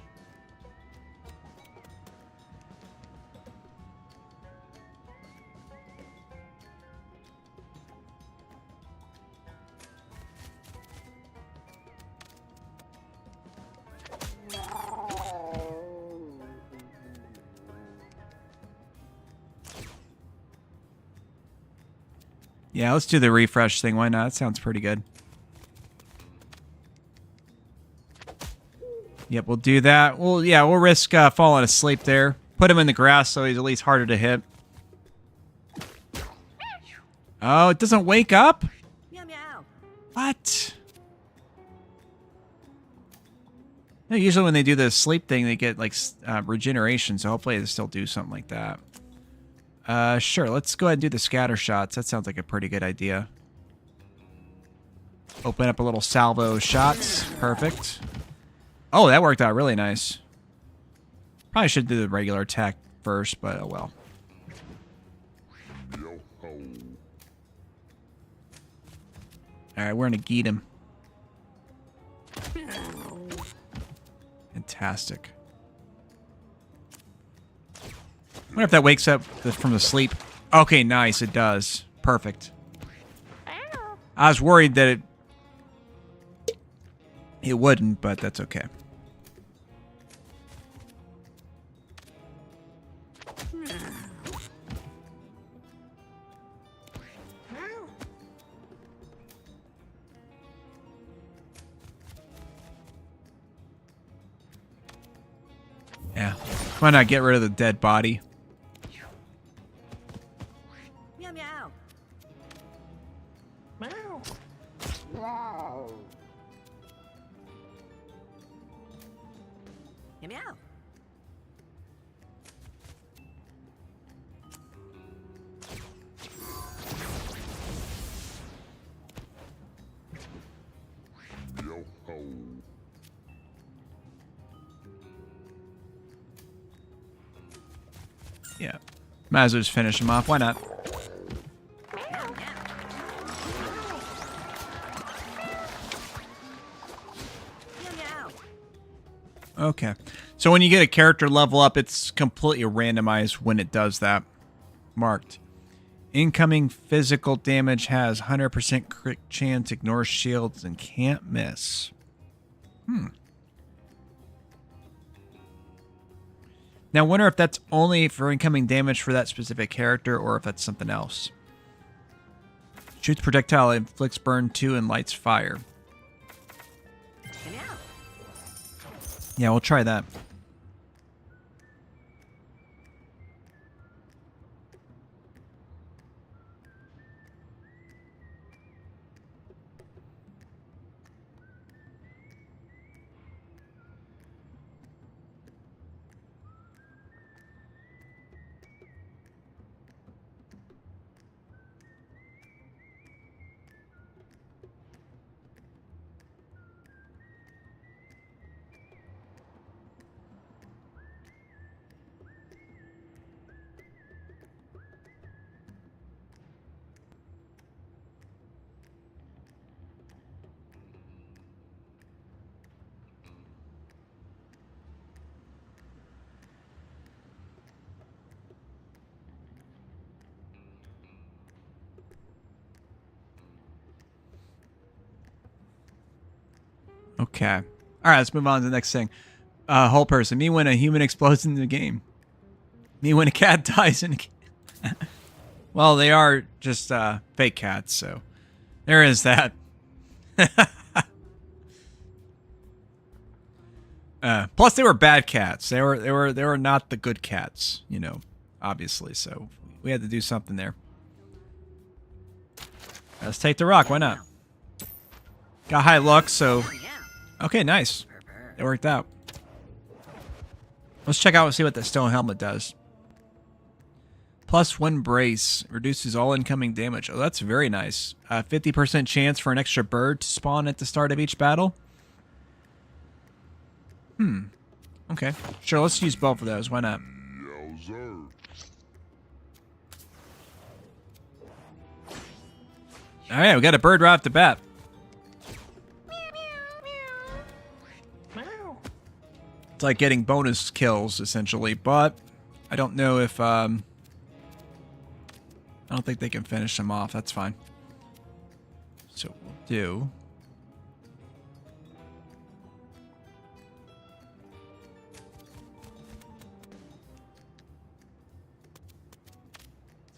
Yeah, let's do the refresh thing. Why not? That sounds pretty good. Yep, we'll do that. We'll risk falling asleep there. Put him in the grass so he's at least harder to hit. Oh, it doesn't wake up? Meow meow. What? Yeah, usually when they do the sleep thing, they get like regeneration. So hopefully they still do something like that. Sure. Let's go ahead and do the scatter shots. That sounds like a pretty good idea. Open up a little salvo of shots. Perfect. Oh, that worked out really nice. Probably should do the regular attack first, but oh well. Alright, we're gonna geet him. Fantastic. I wonder if that wakes up from the sleep. Okay, nice, it does. Perfect. I was worried that it wouldn't, but that's okay. Yeah. Why not get rid of the dead body? Meow meow. Meow meow. Yeah. Might as well just finish him off. Why not? Okay. So when you get a character level up, it's completely randomized when it does that. Marked. Incoming physical damage has 100% crit chance, ignores shields, and can't miss. Now, I wonder if that's only for incoming damage for that specific character or if that's something else. Shoots projectile, inflicts burn 2, and lights fire. Yeah, we'll try that. Okay. All right, let's move on to the next thing. Whole person. Me when a human explodes in the game. Me when a cat dies in a game. Well, they are just fake cats, so there is that. Plus, they were bad cats. They were not the good cats, you know, obviously. So we had to do something there. Let's take the rock. Why not? Got high luck, so okay, nice. It worked out. Let's check out and see what the stone helmet does. Plus 1 brace reduces all incoming damage. Oh, that's very nice. 50% chance for an extra bird to spawn at the start of each battle. Okay. Sure, let's use both of those. Why not? All right, we got a bird right off the bat. It's like getting bonus kills, essentially, but I don't know if, I don't think they can finish them off. That's fine. So what we'll do...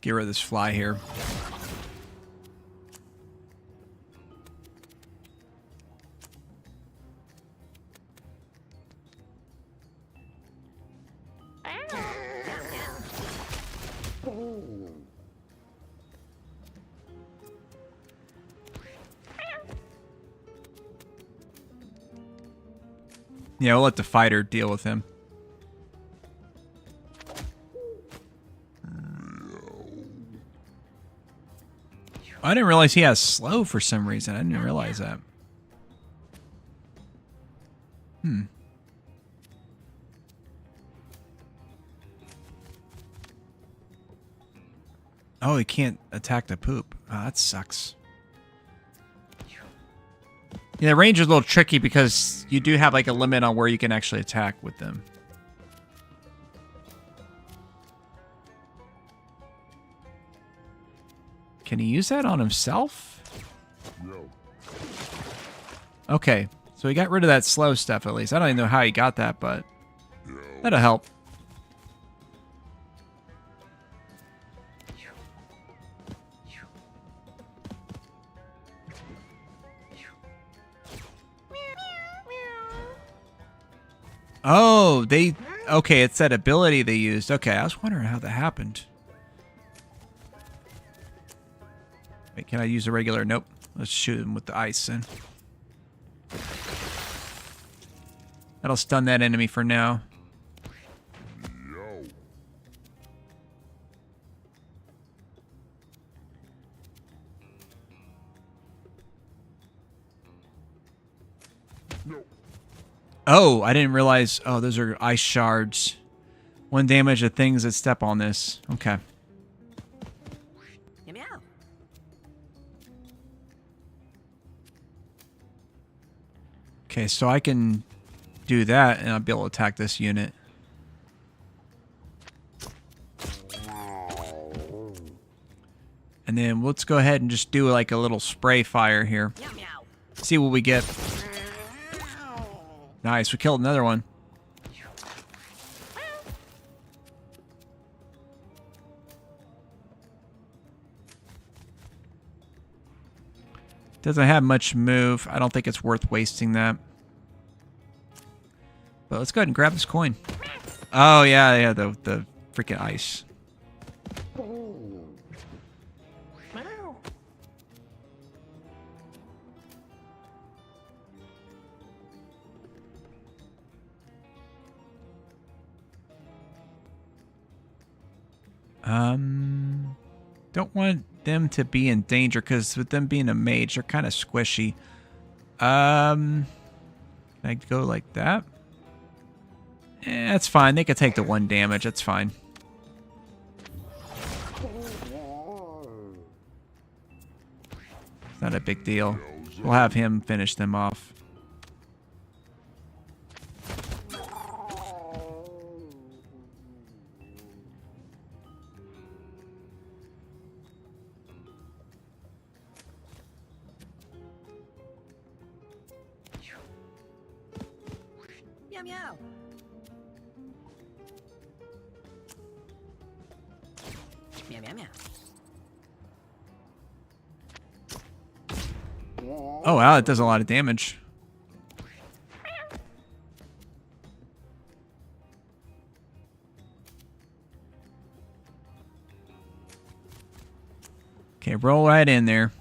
Get rid of this fly here. Yeah, we'll let the fighter deal with him. I didn't realize he has slow for some reason. I didn't realize that. Oh, he can't attack the poop. Oh, that sucks. Yeah, the range is a little tricky because you do have like a limit on where you can actually attack with them. Can he use that on himself? No. Okay, so he got rid of that slow stuff at least. I don't even know how he got that, but that'll help. Oh, okay, it's that ability they used. Okay, I was wondering how that happened. Wait, can I use a regular? Nope. Let's shoot him with the ice then. That'll stun that enemy for now. Oh, I didn't realize. Oh, those are ice shards. 1 damage to things that step on this. Okay. Meow meow. Okay, so I can do that, and I'll be able to attack this unit. And then let's go ahead and just do like a little spray fire here. Meow meow. See what we get. Nice, we killed another one. Doesn't have much move. I don't think it's worth wasting that. But let's go ahead and grab this coin. Oh, yeah, the freaking ice. Don't want them to be in danger because with them being a mage, they're kind of squishy. Can I go like that? That's fine. They can take the 1 damage. That's fine. It's not a big deal. We'll have him finish them off. Meow meow. Meow meow meow. Oh, wow, it does a lot of damage. Okay, roll right in there.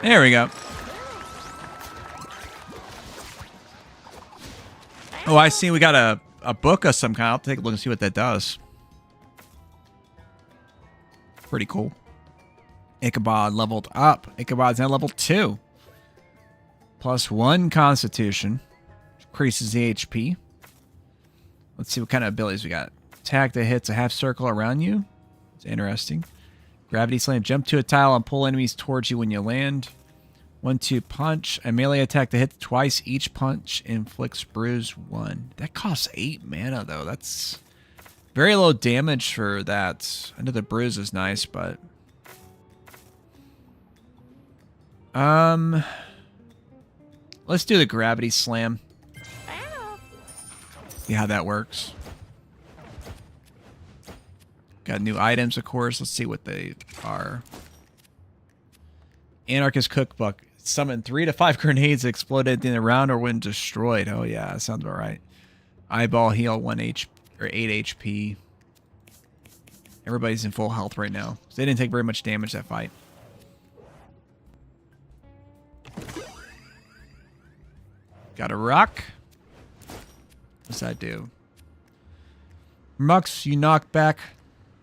There we go. Oh, I see we got a book of some kind. I'll take a look and see what that does. Pretty cool. Ichabod leveled up. Ichabod's now level 2. +1 constitution. Increases the HP. Let's see what kind of abilities we got. Attack that hits a half circle around you. It's interesting. Gravity slam. Jump to a tile and pull enemies towards you when you land. 1-2 punch. A melee attack that hits twice. Each punch inflicts bruise 1. That costs 8 mana though. That's very low damage for that. I know the bruise is nice, but let's do the gravity slam. See how that works. Got new items, of course. Let's see what they are. Anarchist Cookbook. Summon 3 to 5 grenades that exploded in the round or when destroyed. Oh, yeah, that sounds about right. Eyeball heal 8 HP. Everybody's in full health right now. So they didn't take very much damage that fight. Got a rock. What's that do? Mux, you knock back,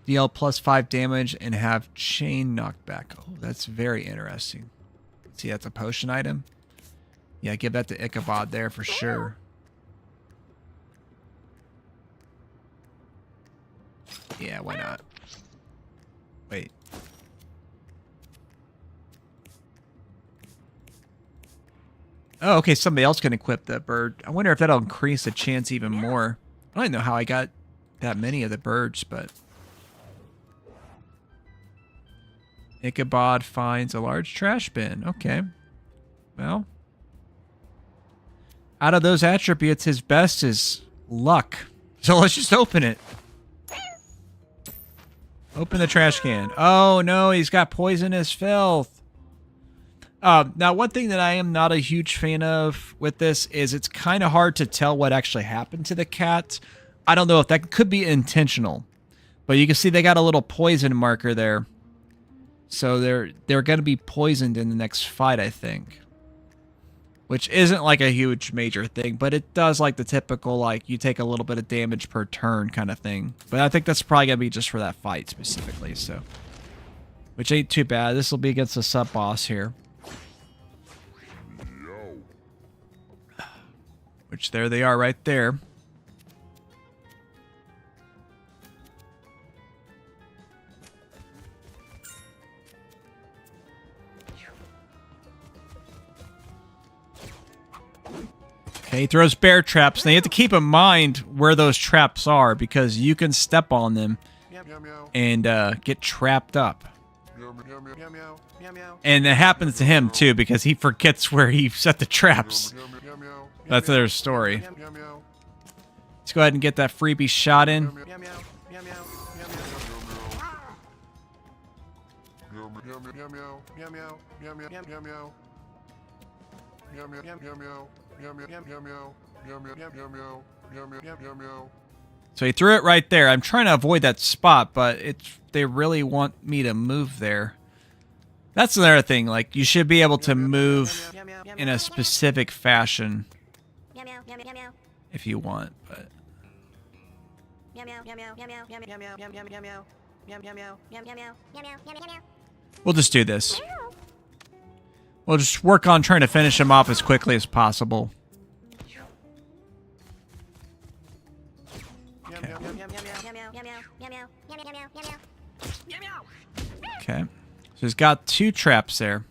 deal +5 damage, and have chain knockback. Oh, that's very interesting. See, that's a potion item. Yeah, give that to Ichabod there for sure. Yeah, why not? Wait. Oh, okay, somebody else can equip that bird. I wonder if that'll increase the chance even more. I don't know how I got that many of the birds, but... Ichabod finds a large trash bin. Okay. Well. Out of those attributes, his best is luck. So let's just open it. Open the trash can. Oh, no, he's got poisonous filth. Now, one thing that I am not a huge fan of with this is it's kind of hard to tell what actually happened to the cat. I don't know if that could be intentional. But you can see they got a little poison marker there. So they're going to be poisoned in the next fight, I think. Which isn't like a huge major thing, but it does like the typical, like, you take a little bit of damage per turn kind of thing. But I think that's probably going to be just for that fight specifically, so. Which ain't too bad. This will be against the sub-boss here. Which there they are right there. Okay, he throws bear traps. Now you have to keep in mind where those traps are because you can step on them and get trapped up. And it happens to him too because he forgets where he set the traps. That's their story. Let's go ahead and get that freebie shot in. So he threw it right there. I'm trying to avoid that spot, but they really want me to move there. That's another thing. Like, you should be able to move in a specific fashion if you want, but... We'll just do this. We'll just work on trying to finish him off as quickly as possible. Okay. Okay. So he's got 2 traps there.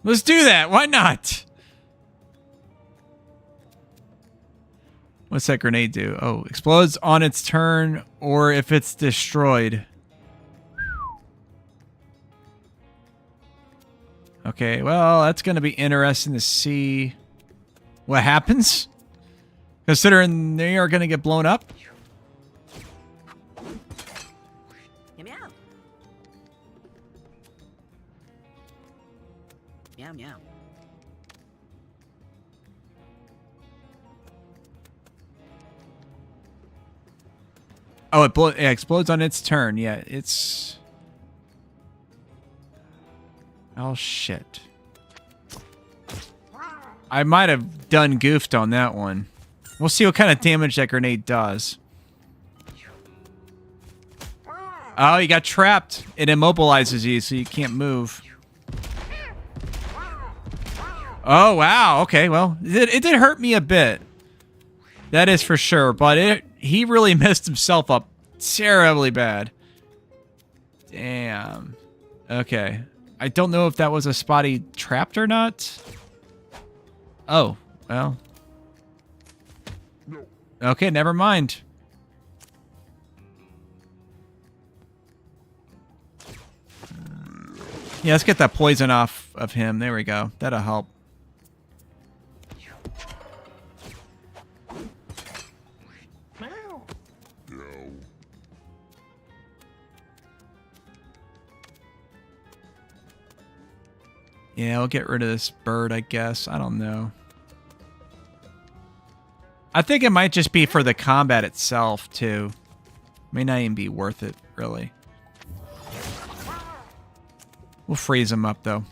Let's do that. Why not? What's that grenade do? Oh, explodes on its turn or if it's destroyed. Okay, well, that's going to be interesting to see what happens. Considering they are going to get blown up. Meow. Oh, it explodes on its turn. Yeah, it's... Oh, shit. I might have done goofed on that one. We'll see what kind of damage that grenade does. Oh, you got trapped. It immobilizes you, so you can't move. Oh, wow. Okay, well, it did hurt me a bit. That is for sure, but he really messed himself up terribly bad. Damn. Okay. I don't know if that was a spot he trapped or not. Oh, well. Okay, never mind. Yeah, let's get that poison off of him. There we go. That'll help. Yeah, we'll get rid of this bird, I guess. I don't know. I think it might just be for the combat itself, too. May not even be worth it, really. We'll freeze him up, though.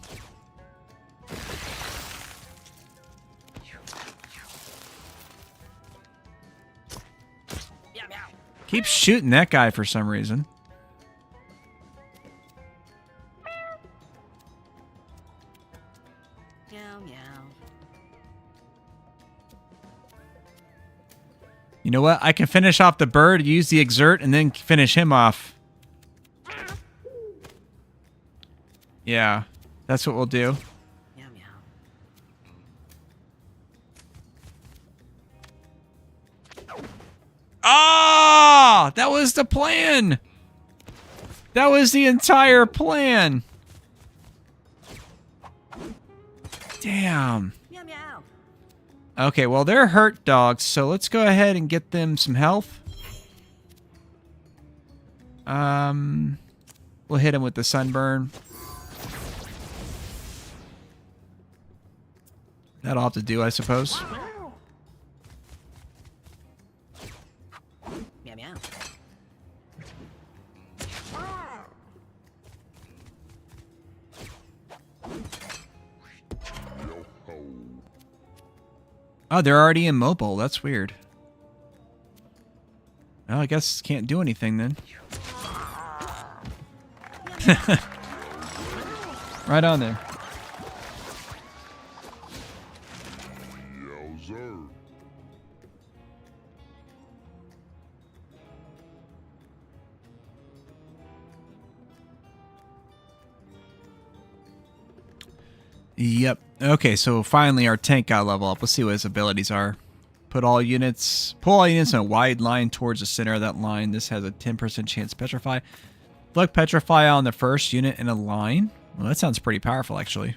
Meow meow. Keep shooting that guy for some reason. Meow meow. You know what? I can finish off the bird, use the exert, and then finish him off. Yeah, that's what we'll do. Meow meow. Ah, that was the plan. That was the entire plan. Damn. Meow meow. Okay, well, they're hurt dogs, so let's go ahead and get them some health. We'll hit him with the sunburn. That'll have to do, I suppose. Meow meow. Oh, they're already immobile. That's weird. Well, I guess can't do anything then. Right on there. Yep. Okay, so finally our tank got level up. Let's see what his abilities are. Pull all units in a wide line towards the center of that line. This has a 10% chance to petrify. Look, petrify on the first unit in a line. Well, that sounds pretty powerful, actually.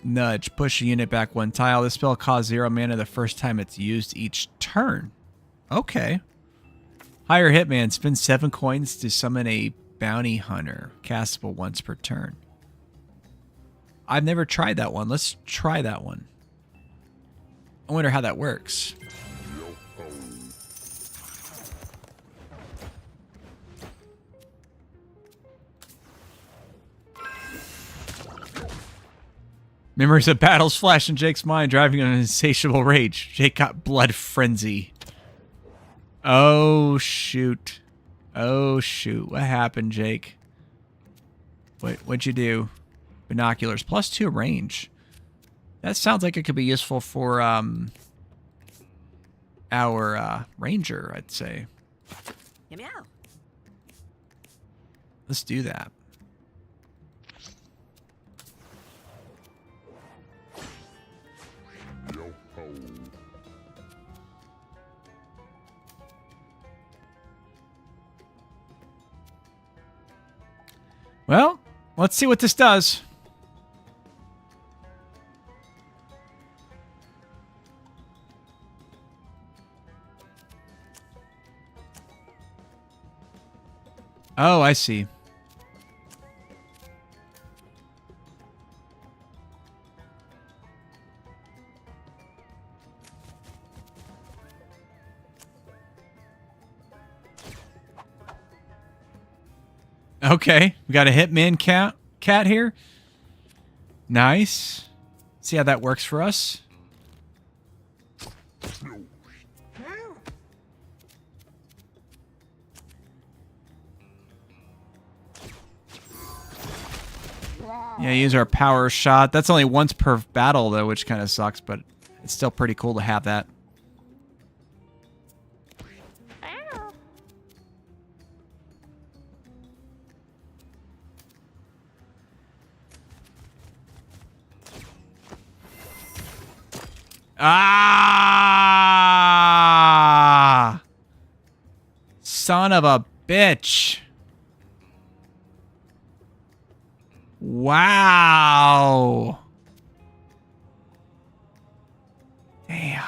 Nudge. Push a unit back one tile. This spell costs 0 mana the first time it's used each turn. Okay. Hire Hitman. Spend 7 coins to summon a bounty hunter. Castable once per turn. I've never tried that one. Let's try that one. I wonder how that works. Memories of battles flash in Jake's mind, driving an insatiable rage. Jake got blood frenzy. Oh, shoot. Oh, shoot. What happened, Jake? What'd you do? Binoculars. +2 range. That sounds like it could be useful for our ranger, I'd say. Meow meow. Let's do that. Well, let's see what this does. Oh, I see. Okay, we got a hitman cat here. Nice. See how that works for us. Yeah, use our power shot. That's only once per battle, though, which kind of sucks, but it's still pretty cool to have that. Ah! Son of a bitch. Wow. Damn.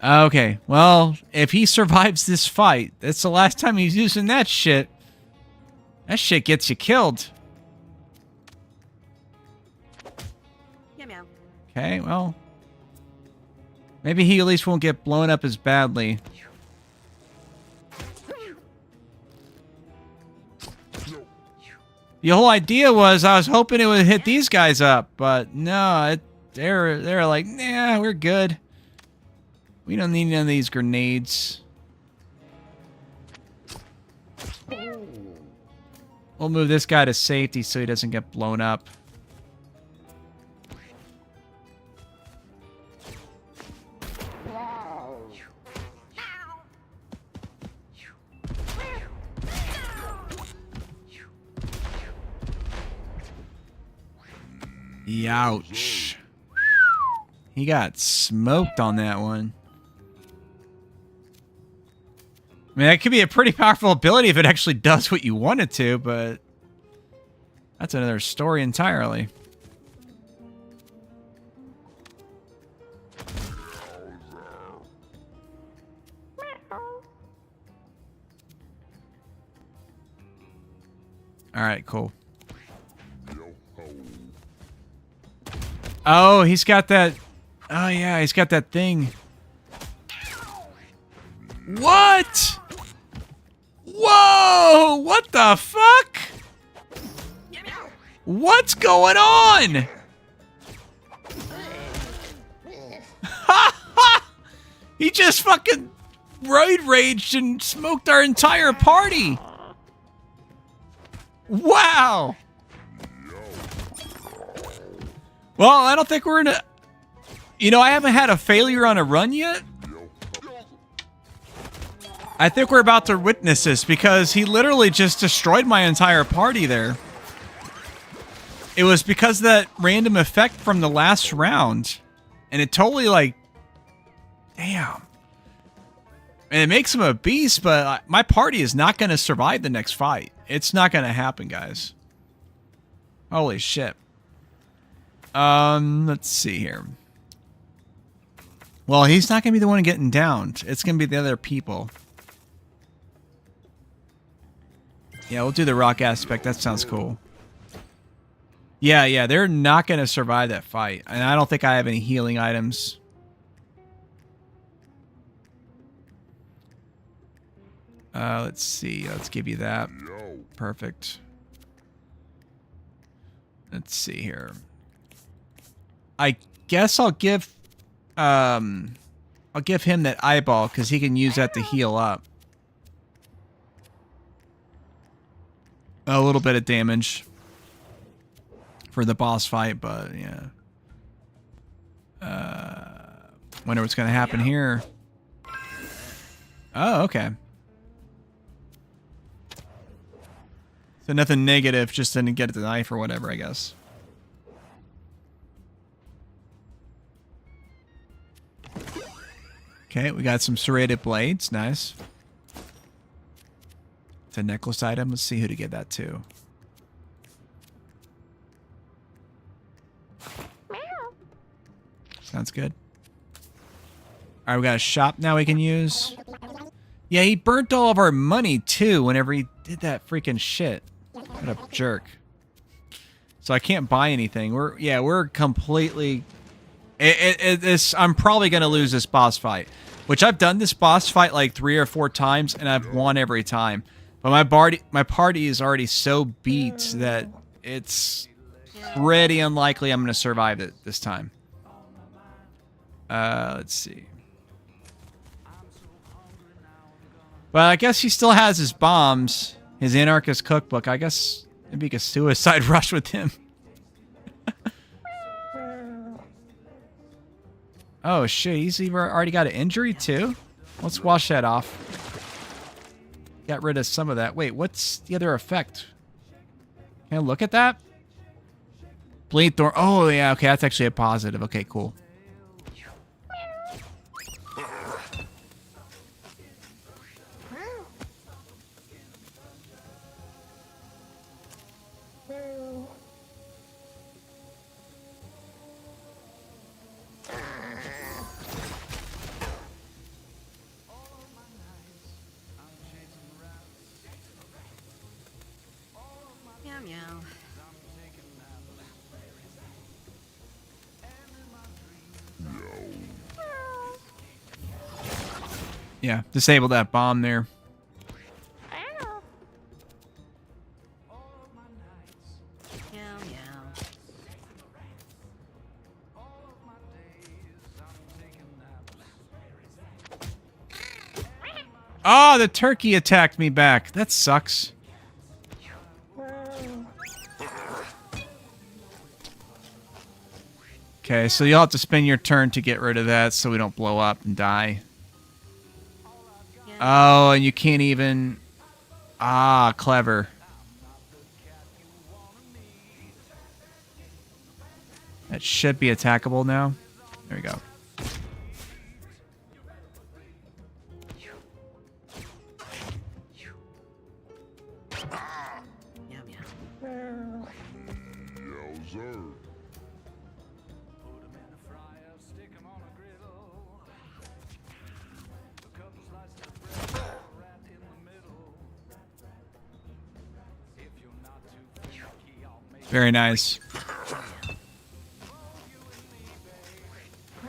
Okay, well, if he survives this fight, that's the last time he's using that shit. That shit gets you killed. Meow meow. Okay, well. Maybe he at least won't get blown up as badly. The whole idea was I was hoping it would hit these guys up, but no, they're like, nah, we're good. We don't need none of these grenades. We'll move this guy to safety so he doesn't get blown up. Ouch. He got smoked on that one. I mean, that could be a pretty powerful ability if it actually does what you want it to, but that's another story entirely. All right, cool. Oh, he's got that. Oh, yeah, he's got that thing. What? Whoa! What the fuck? What's going on? He just fucking roid raged and smoked our entire party. Wow. Well, I don't think we're in a... You know, I haven't had a failure on a run yet. I think we're about to witness this because he literally just destroyed my entire party there. It was because of that random effect from the last round. And it totally like... Damn. And it makes him a beast, but my party is not going to survive the next fight. It's not going to happen, guys. Holy shit. Let's see here. Well, he's not going to be the one getting downed. It's going to be the other people. Yeah, we'll do the rock aspect. That sounds cool. Yeah, they're not going to survive that fight. And I don't think I have any healing items. Let's see. Let's give you that. Perfect. Let's see here. I guess I'll give him that eyeball because he can use that to heal up. A little bit of damage for the boss fight, but yeah. Wonder what's gonna happen here. Oh, okay. So nothing negative, just didn't get the knife or whatever, I guess. Okay, we got some serrated blades. Nice. It's a necklace item. Let's see who to give that to. Sounds good. Alright, we got a shop now we can use. Yeah, he burnt all of our money, too, whenever he did that freaking shit. What a jerk. So I can't buy anything. We're completely... I'm probably going to lose this boss fight. Which I've done this boss fight like 3 or 4 times, and I've won every time. But my party is already so beat that it's pretty unlikely I'm going to survive it this time. Let's see. Well, I guess he still has his bombs. His anarchist cookbook. I guess maybe a suicide rush with him. Oh shit, he's already got an injury too? Let's wash that off. Got rid of some of that. Wait, what's the other effect? Can I look at that? Bleed Thorn. Oh yeah, okay, that's actually a positive. Okay, cool. meow. Yeah, disable that bomb there. Meow, meow. Oh, the turkey attacked me back. That sucks. Okay, so you'll have to spend your turn to get rid of that so we don't blow up and die. Oh, and you can't even... Ah, clever. That should be attackable now. There we go. Meow, meow. Very nice. I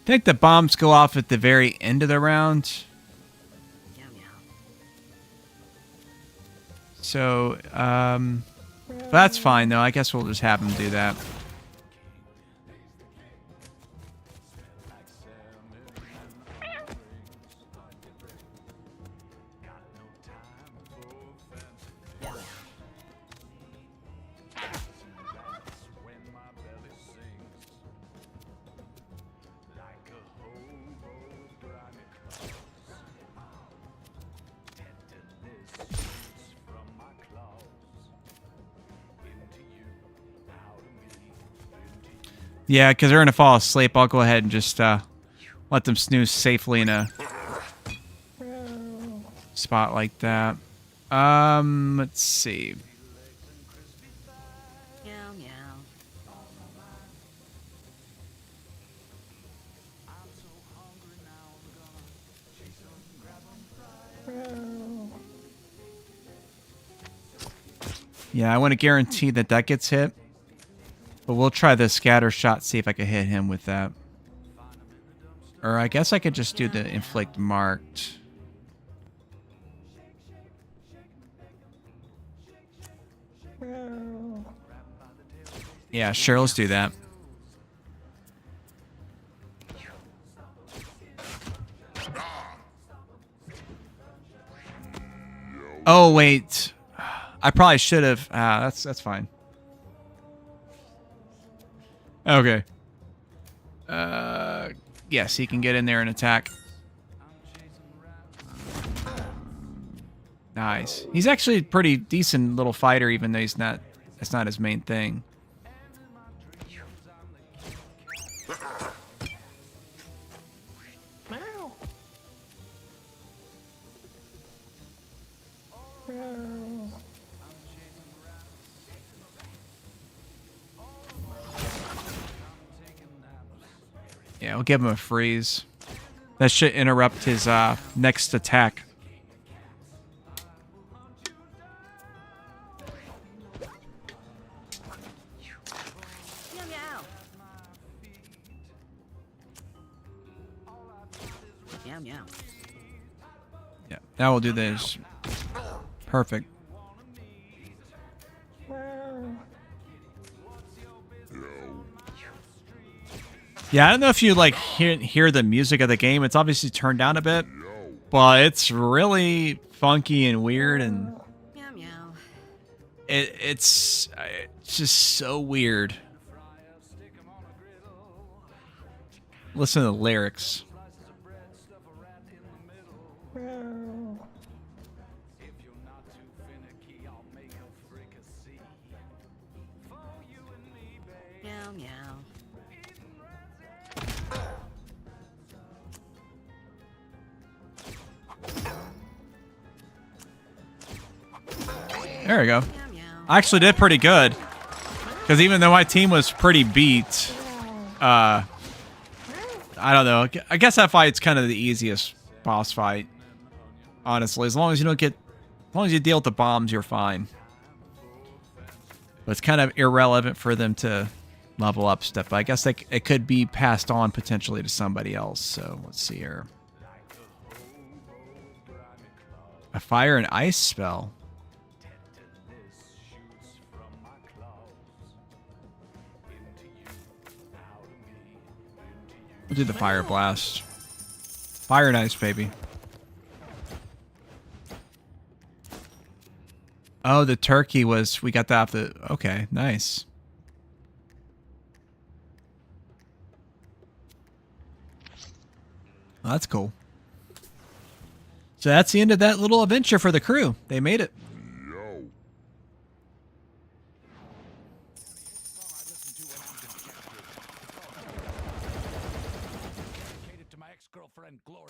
think the bombs go off at the very end of the round. Meow, meow. So, that's fine though. I guess we'll just have him do that. Yeah, because they're going to fall asleep. I'll go ahead and just let them snooze safely in a spot like that. Let's see. Meow, meow. Yeah, I want to guarantee that that gets hit. But we'll try the scatter shot, see if I can hit him with that. Or I guess I could just do the inflict marked. Yeah, sure, let's do that. Oh, wait. I probably should have. That's fine. Okay. Yes, he can get in there and attack. Nice. He's actually a pretty decent little fighter, even though he's not. That's not his main thing. Yeah, we'll give him a freeze. That should interrupt his next attack. Meow, meow. Meow, meow. Yeah, now we'll do this. Perfect. Yeah, I don't know if you like hear the music of the game. It's obviously turned down a bit, but it's really funky and weird, and Meow, meow. it's just so weird. Listen to the lyrics. Meow, meow. There we go. Meow, meow. I actually did pretty good. Because even though my team was pretty beat, I don't know. I guess that fight's kind of the easiest boss fight. Honestly, as long as you deal with the bombs, you're fine. But it's kind of irrelevant for them to level up stuff. But I guess it could be passed on potentially to somebody else. So let's see here. A fire and ice spell. We'll do the fire blast. Fire and ice, baby. Oh, the turkey we got that off the, okay, nice. Well, that's cool. So that's the end of that little adventure for the crew. They made it.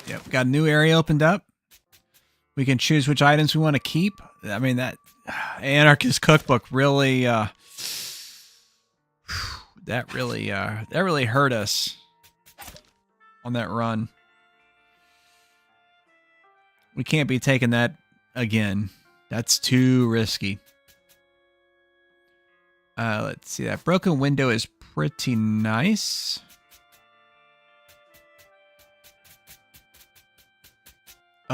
Yep, got a new area opened up. We can choose which items we want to keep. I mean, that Anarchist Cookbook really, that really hurt us on that run. We can't be taking that again. That's too risky. Let's see. That broken window is pretty nice.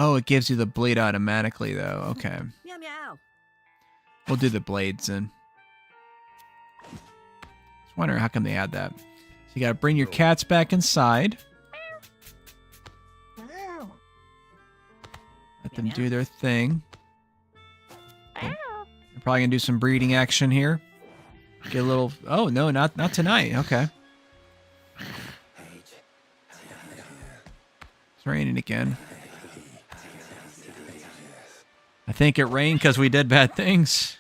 Oh, it gives you the blade automatically, though. Okay. Meow meow. We'll do the blades then. Just wondering how come they add that. So you gotta bring your cats back inside. Let them do their thing. Cool. We're probably gonna do some breeding action here. Get a little. Oh no, not tonight. Okay. It's raining again. I think it rained because we did bad things.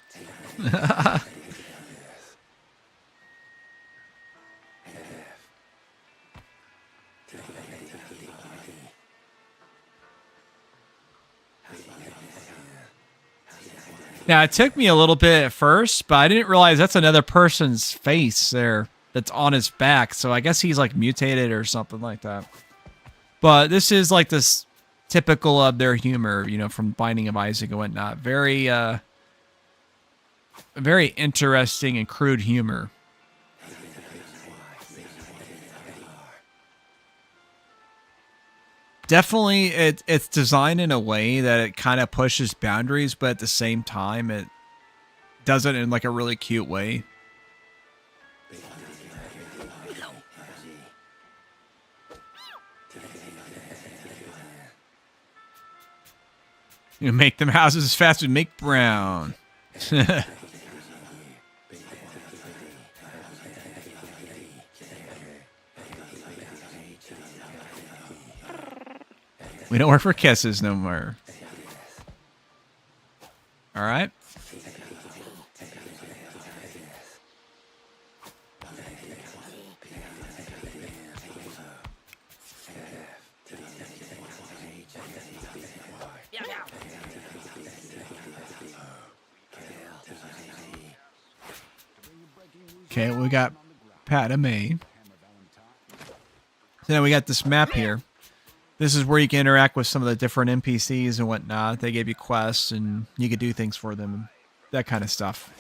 Now, it took me a little bit at first, but I didn't realize that's another person's face there that's on his back. So I guess he's like mutated or something like that. But this is like this typical of their humor, you know, from Binding of Isaac and whatnot. Very, very interesting and crude humor. Definitely, it's designed in a way that it kind of pushes boundaries, but at the same time, it does it in like a really cute way. You make them houses as fast as make brown. We don't work for kisses no more. All right. Okay, we got Padme. So now we got this map here. This is where you can interact with some of the different NPCs and whatnot. They gave you quests, and you could do things for them. That kind of stuff.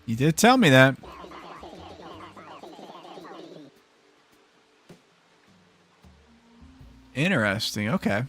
You did tell me that. Interesting. Okay.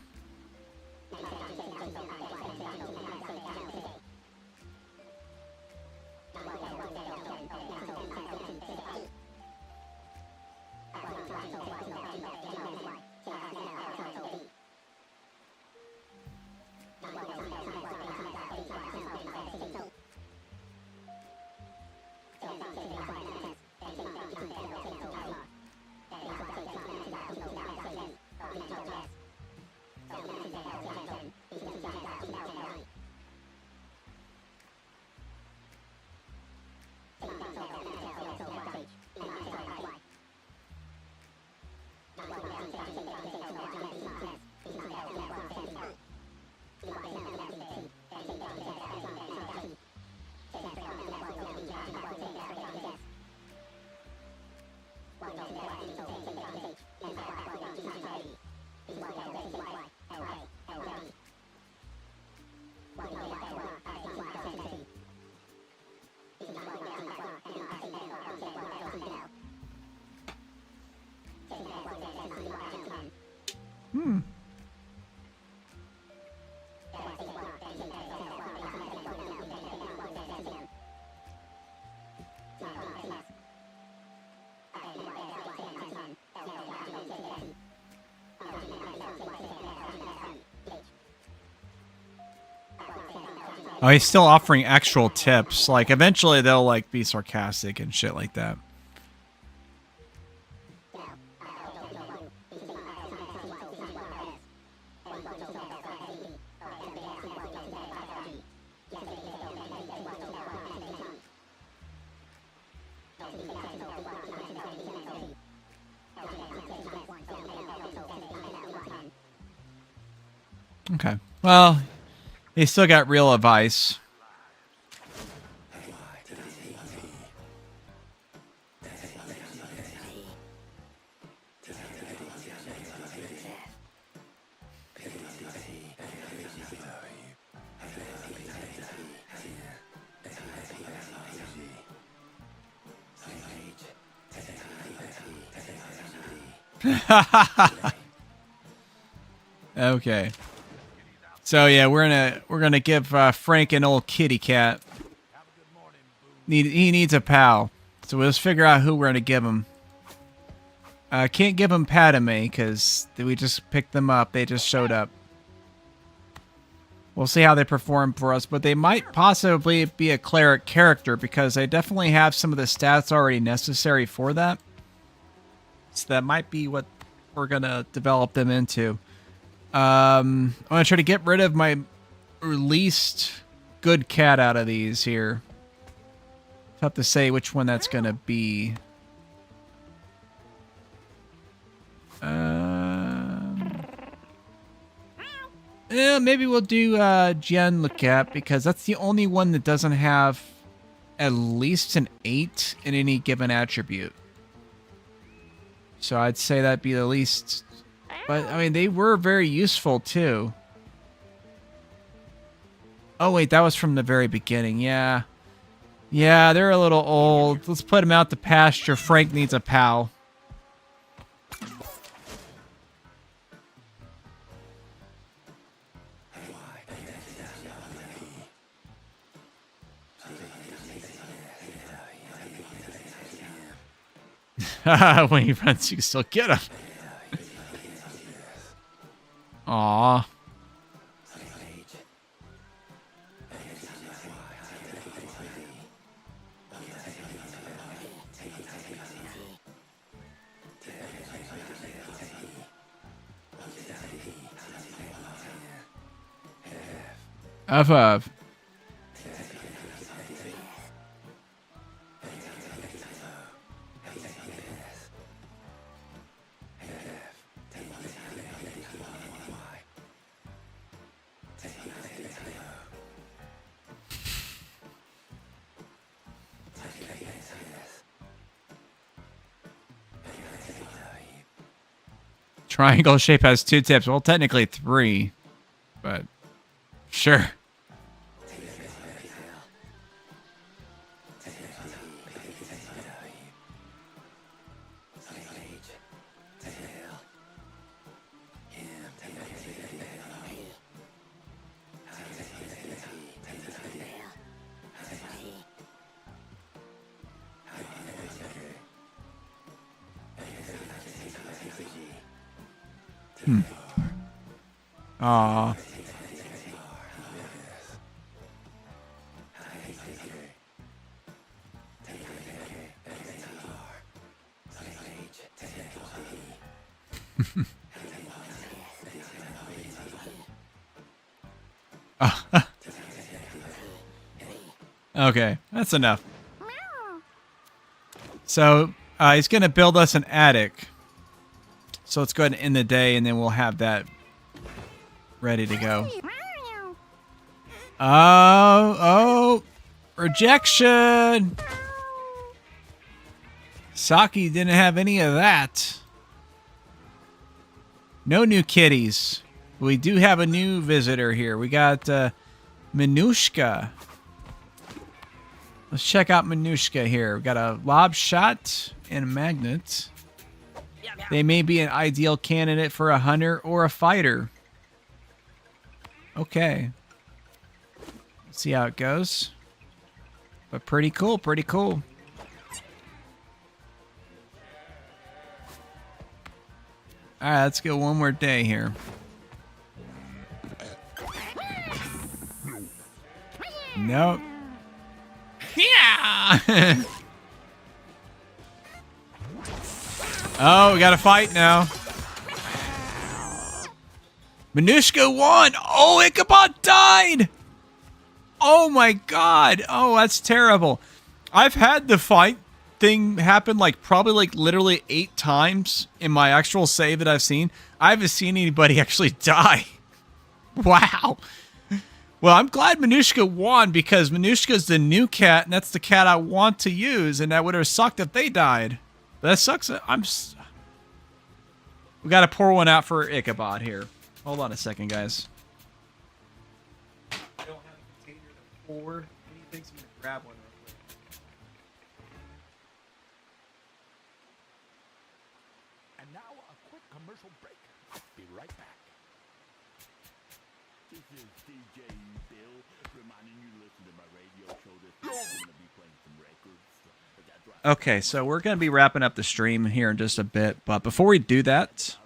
Oh, he's still offering actual tips. Like, eventually they'll, like, be sarcastic and shit like that. Okay. Well, he still got real advice. Okay. So yeah, we're gonna give Frank an old kitty cat. He needs a pal. So we'll just figure out who we're gonna give him. Can't give him Padme because we just picked them up. They just showed up. We'll see how they perform for us, but they might possibly be a cleric character because they definitely have some of the stats already necessary for that. So that might be what we're gonna develop them into. I'm gonna try to get rid of my least good cat out of these here. Tough to say which one that's gonna be. Yeah, maybe we'll do Jen the cat because that's the only one that doesn't have at least an 8 in any given attribute. So I'd say that'd be the least. But, I mean, they were very useful, too. Oh, wait, that was from the very beginning. Yeah. Yeah, they're a little old. Let's put them out to pasture. Frank needs a pal. When he runs, you can still get him. Aww. F. Triangle shape has 2 tips. Well, technically 3, but sure. Aww. Okay, that's enough. So, he's going to build us an attic. So let's go ahead and end the day, and then we'll have that ready to go. Oh, rejection. Saki didn't have any of that. No new kitties. We do have a new visitor here. We got Minushka. Let's check out Minushka here. We got a lob shot and a magnet. They may be an ideal candidate for a hunter or a fighter. Okay. Let's see how it goes. But pretty cool, pretty cool. Alright, let's go one more day here. Nope. Yeah! Oh, we got to fight now. Minushka won! Oh, Ichabod died! Oh my god! Oh, that's terrible. I've had the fight thing happen like probably like literally 8 times in my actual save that I've seen. I haven't seen anybody actually die. Wow. Well, I'm glad Minushka won because Minushka's the new cat, and that's the cat I want to use, and that would have sucked if they died. That sucks. We got to pour one out for Ichabod here. Hold on a second, guys. I don't have a container to pour anything, so I'm going to grab one real quick. And now a quick commercial break. Be right back. This is DJ Bill reminding you to listen to my radio show this week. I'm going to be playing some records. That's right. Okay, so we're going to be wrapping up the stream here in just a bit, but before we do that,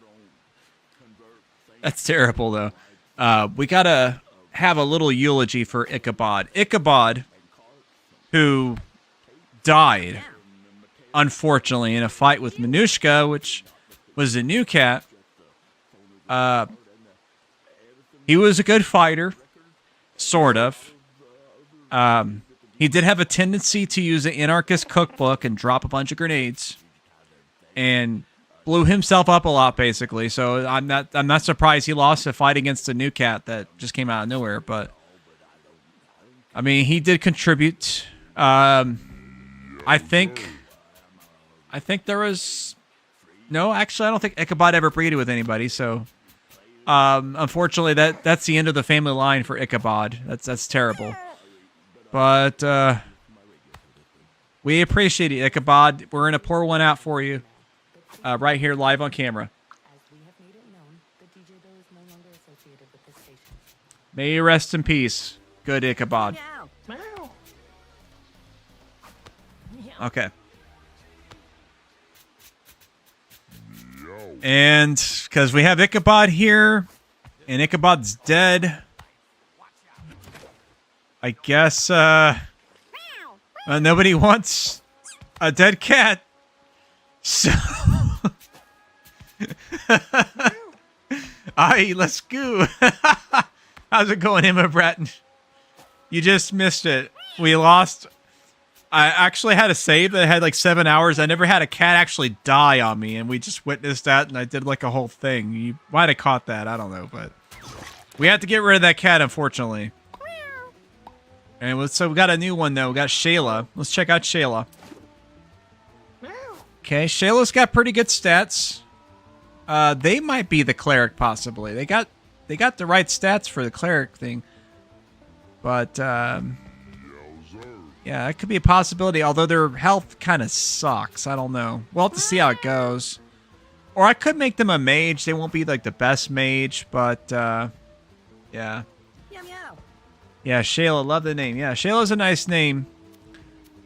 that's terrible though. We got to have a little eulogy for Ichabod. Ichabod, who died, unfortunately, in a fight with Minushka, which was a new cat. He was a good fighter, sort of. He did have a tendency to use an anarchist cookbook and drop a bunch of grenades, and blew himself up a lot, basically. So I'm not surprised he lost a fight against a new cat that just came out of nowhere. But I mean, he did contribute. I think there was no. Actually, I don't think Ichabod ever breeded with anybody. So unfortunately, that's the end of the family line for Ichabod. That's terrible. But we appreciate it, Ichabod. We're going to pour one out for you right here live on camera. As we have made it known, the DJ bill is no longer associated with this station. May you rest in peace. Good Ichabod. Meow. Okay. And because we have Ichabod here, and Ichabod's dead, I guess nobody wants a dead cat. So, aye, let's go. How's it going, Emma Bratton? You just missed it. We lost. I actually had a save that had like 7 hours. I never had a cat actually die on me, and we just witnessed that, and I did like a whole thing. You might have caught that. I don't know, but we had to get rid of that cat, unfortunately. And so we got a new one, though. We got Shayla. Let's check out Shayla. Okay, Shayla's got pretty good stats. They might be the cleric, possibly. They got the right stats for the cleric thing. But, yeah, it could be a possibility, although their health kind of sucks. I don't know. We'll have to see how it goes. Or I could make them a mage. They won't be, like, the best mage, but, yeah. Meow meow. Yeah, Shayla, love the name. Yeah, Shayla's a nice name.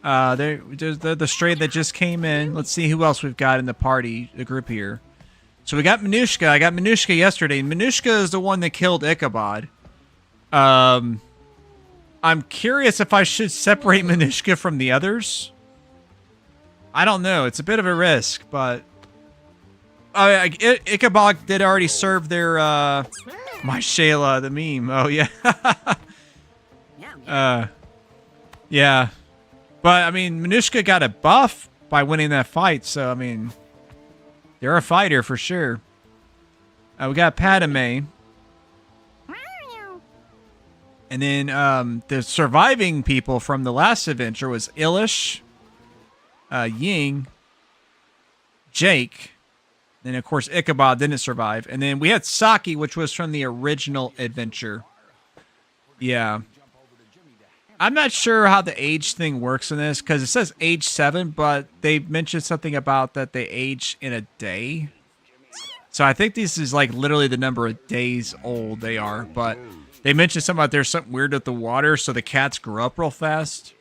There's the stray that just came in. Let's see who else we've got in the party, the group here. So we got Minushka. I got Minushka yesterday. Minushka is the one that killed Ichabod. I'm curious if I should separate Minushka from the others. I don't know. It's a bit of a risk, but Ichabod did already serve their my Shayla, the meme. Oh yeah. Meow meow. Yeah. But I mean, Minushka got a buff by winning that fight, so I mean, they're a fighter for sure. We got Padme. And then the surviving people from the last adventure was Ilish, Ying, Jake, and of course Ichabod didn't survive. And then we had Saki, which was from the original adventure. Yeah. I'm not sure how the age thing works in this because it says age 7, but they mentioned something about that they age in a day. So I think this is like literally the number of days old they are. But they mentioned something about there's something weird with the water, so the cats grow up real fast,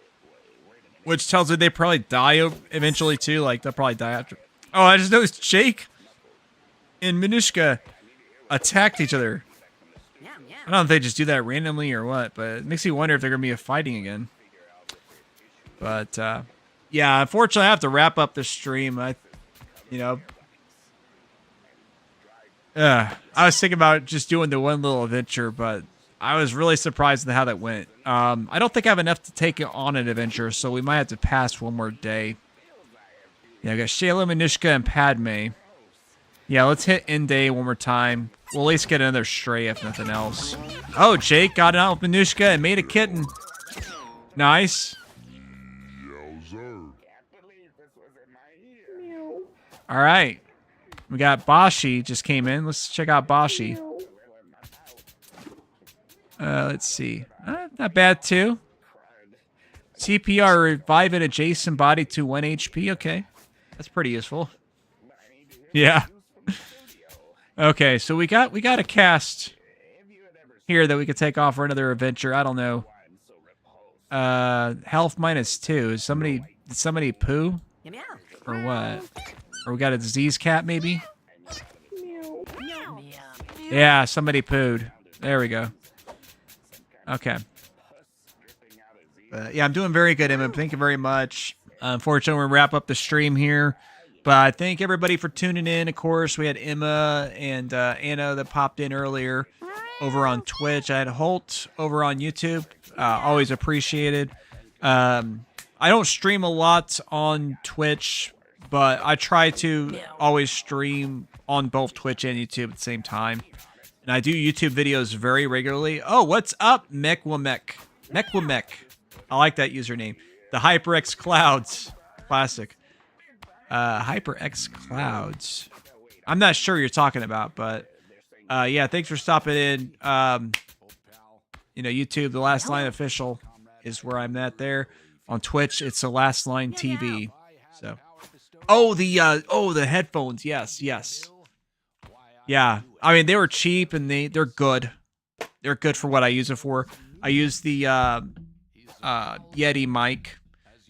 which tells me they probably die eventually too. Like they'll probably die after. Oh, I just noticed Jake and Minushka attacked each other. I don't know if they just do that randomly or what, but it makes me wonder if they're going to be fighting again. But, yeah, unfortunately, I have to wrap up the stream. I was thinking about just doing the one little adventure, but I was really surprised at how that went. I don't think I have enough to take it on an adventure, so we might have to pass one more day. Yeah, I got Shayla, Minushka, and Padme. Yeah, let's hit end day one more time. We'll at least get another stray, if nothing else. Oh, Jake got it out with Minushka and made a kitten. Nice. All right. We got Bashi just came in. Let's check out Bashi. Let's see. Not bad, too. CPR, revive an adjacent body to 1 HP. Okay. That's pretty useful. Yeah. Okay, so we got a cast here that we could take off for another adventure. I don't know. Health -2. Did somebody poo? Or what? Or we got a disease cat maybe? Yeah, somebody pooed. There we go. Okay. Yeah, I'm doing very good, Emma. Thank you very much. Unfortunately, we're going to wrap up the stream here. But I thank everybody for tuning in. Of course, we had Emma and Anna that popped in earlier over on Twitch. I had Holt over on YouTube. Always appreciated. I don't stream a lot on Twitch, but I try to always stream on both Twitch and YouTube at the same time. And I do YouTube videos very regularly. Oh, what's up, Mekwamek? Mekwamek. I like that username. The HyperX Clouds. Classic. HyperX Clouds. I'm not sure what you're talking about, but yeah, thanks for stopping in. YouTube, The Last Line Official is where I'm at there. On Twitch, it's The Last Line TV. So, the headphones. Yes. Yeah, I mean they were cheap and they're good. They're good for what I use it for. I use the Yeti mic.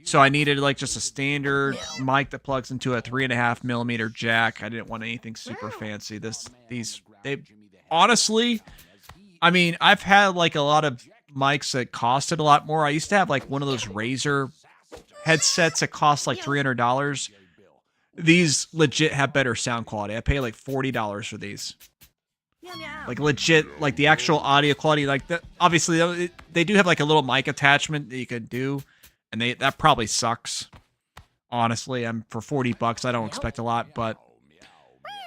So I needed like just a standard mic that plugs into a 3.5mm jack. I didn't want anything super fancy. They honestly, I mean, I've had like a lot of mics that costed a lot more. I used to have like one of those Razer headsets that cost like $300. These legit have better sound quality. I pay like $40 for these. Like legit, like the actual audio quality, like obviously they do have like a little mic attachment that you could do. And that probably sucks. Honestly, for $40, I don't expect a lot, but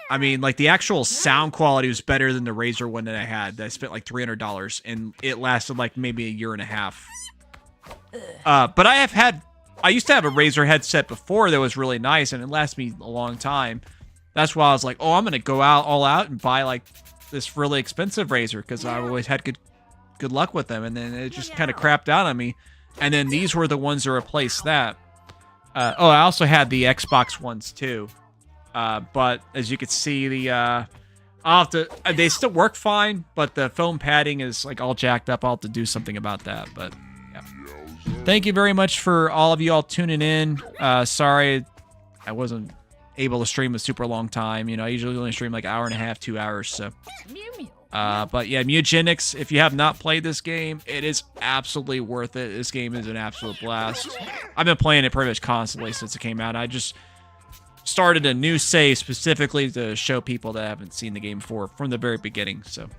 I mean, like the actual sound quality was better than the Razer one that I had. I spent like $300, and it lasted like maybe a year and a half. But I used to have a Razer headset before that was really nice, and it lasted me a long time. That's why I was like, oh, I'm gonna go all out and buy like this really expensive Razer because I've always had good luck with them, and then it just kind of crapped out on me. And then these were the ones that replaced that. I also had the Xbox ones too. But as you can see, they still work fine, but the foam padding is like all jacked up. I'll have to do something about that. But yeah. Thank you very much for all of you all tuning in. Sorry I wasn't able to stream a super long time. I usually only stream like an hour and a half, 2 hours. So. But yeah, Mewgenics, if you have not played this game, it is absolutely worth it. This game is an absolute blast. I've been playing it pretty much constantly since it came out. I just started a new save specifically to show people that haven't seen the game before from the very beginning. So,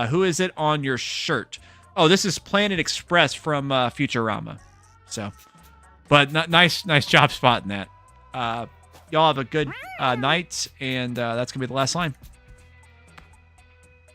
who is it on your shirt? Oh, this is Planet Express from Futurama. So, but nice job spotting that. Y'all have a good night, and that's gonna be the last line.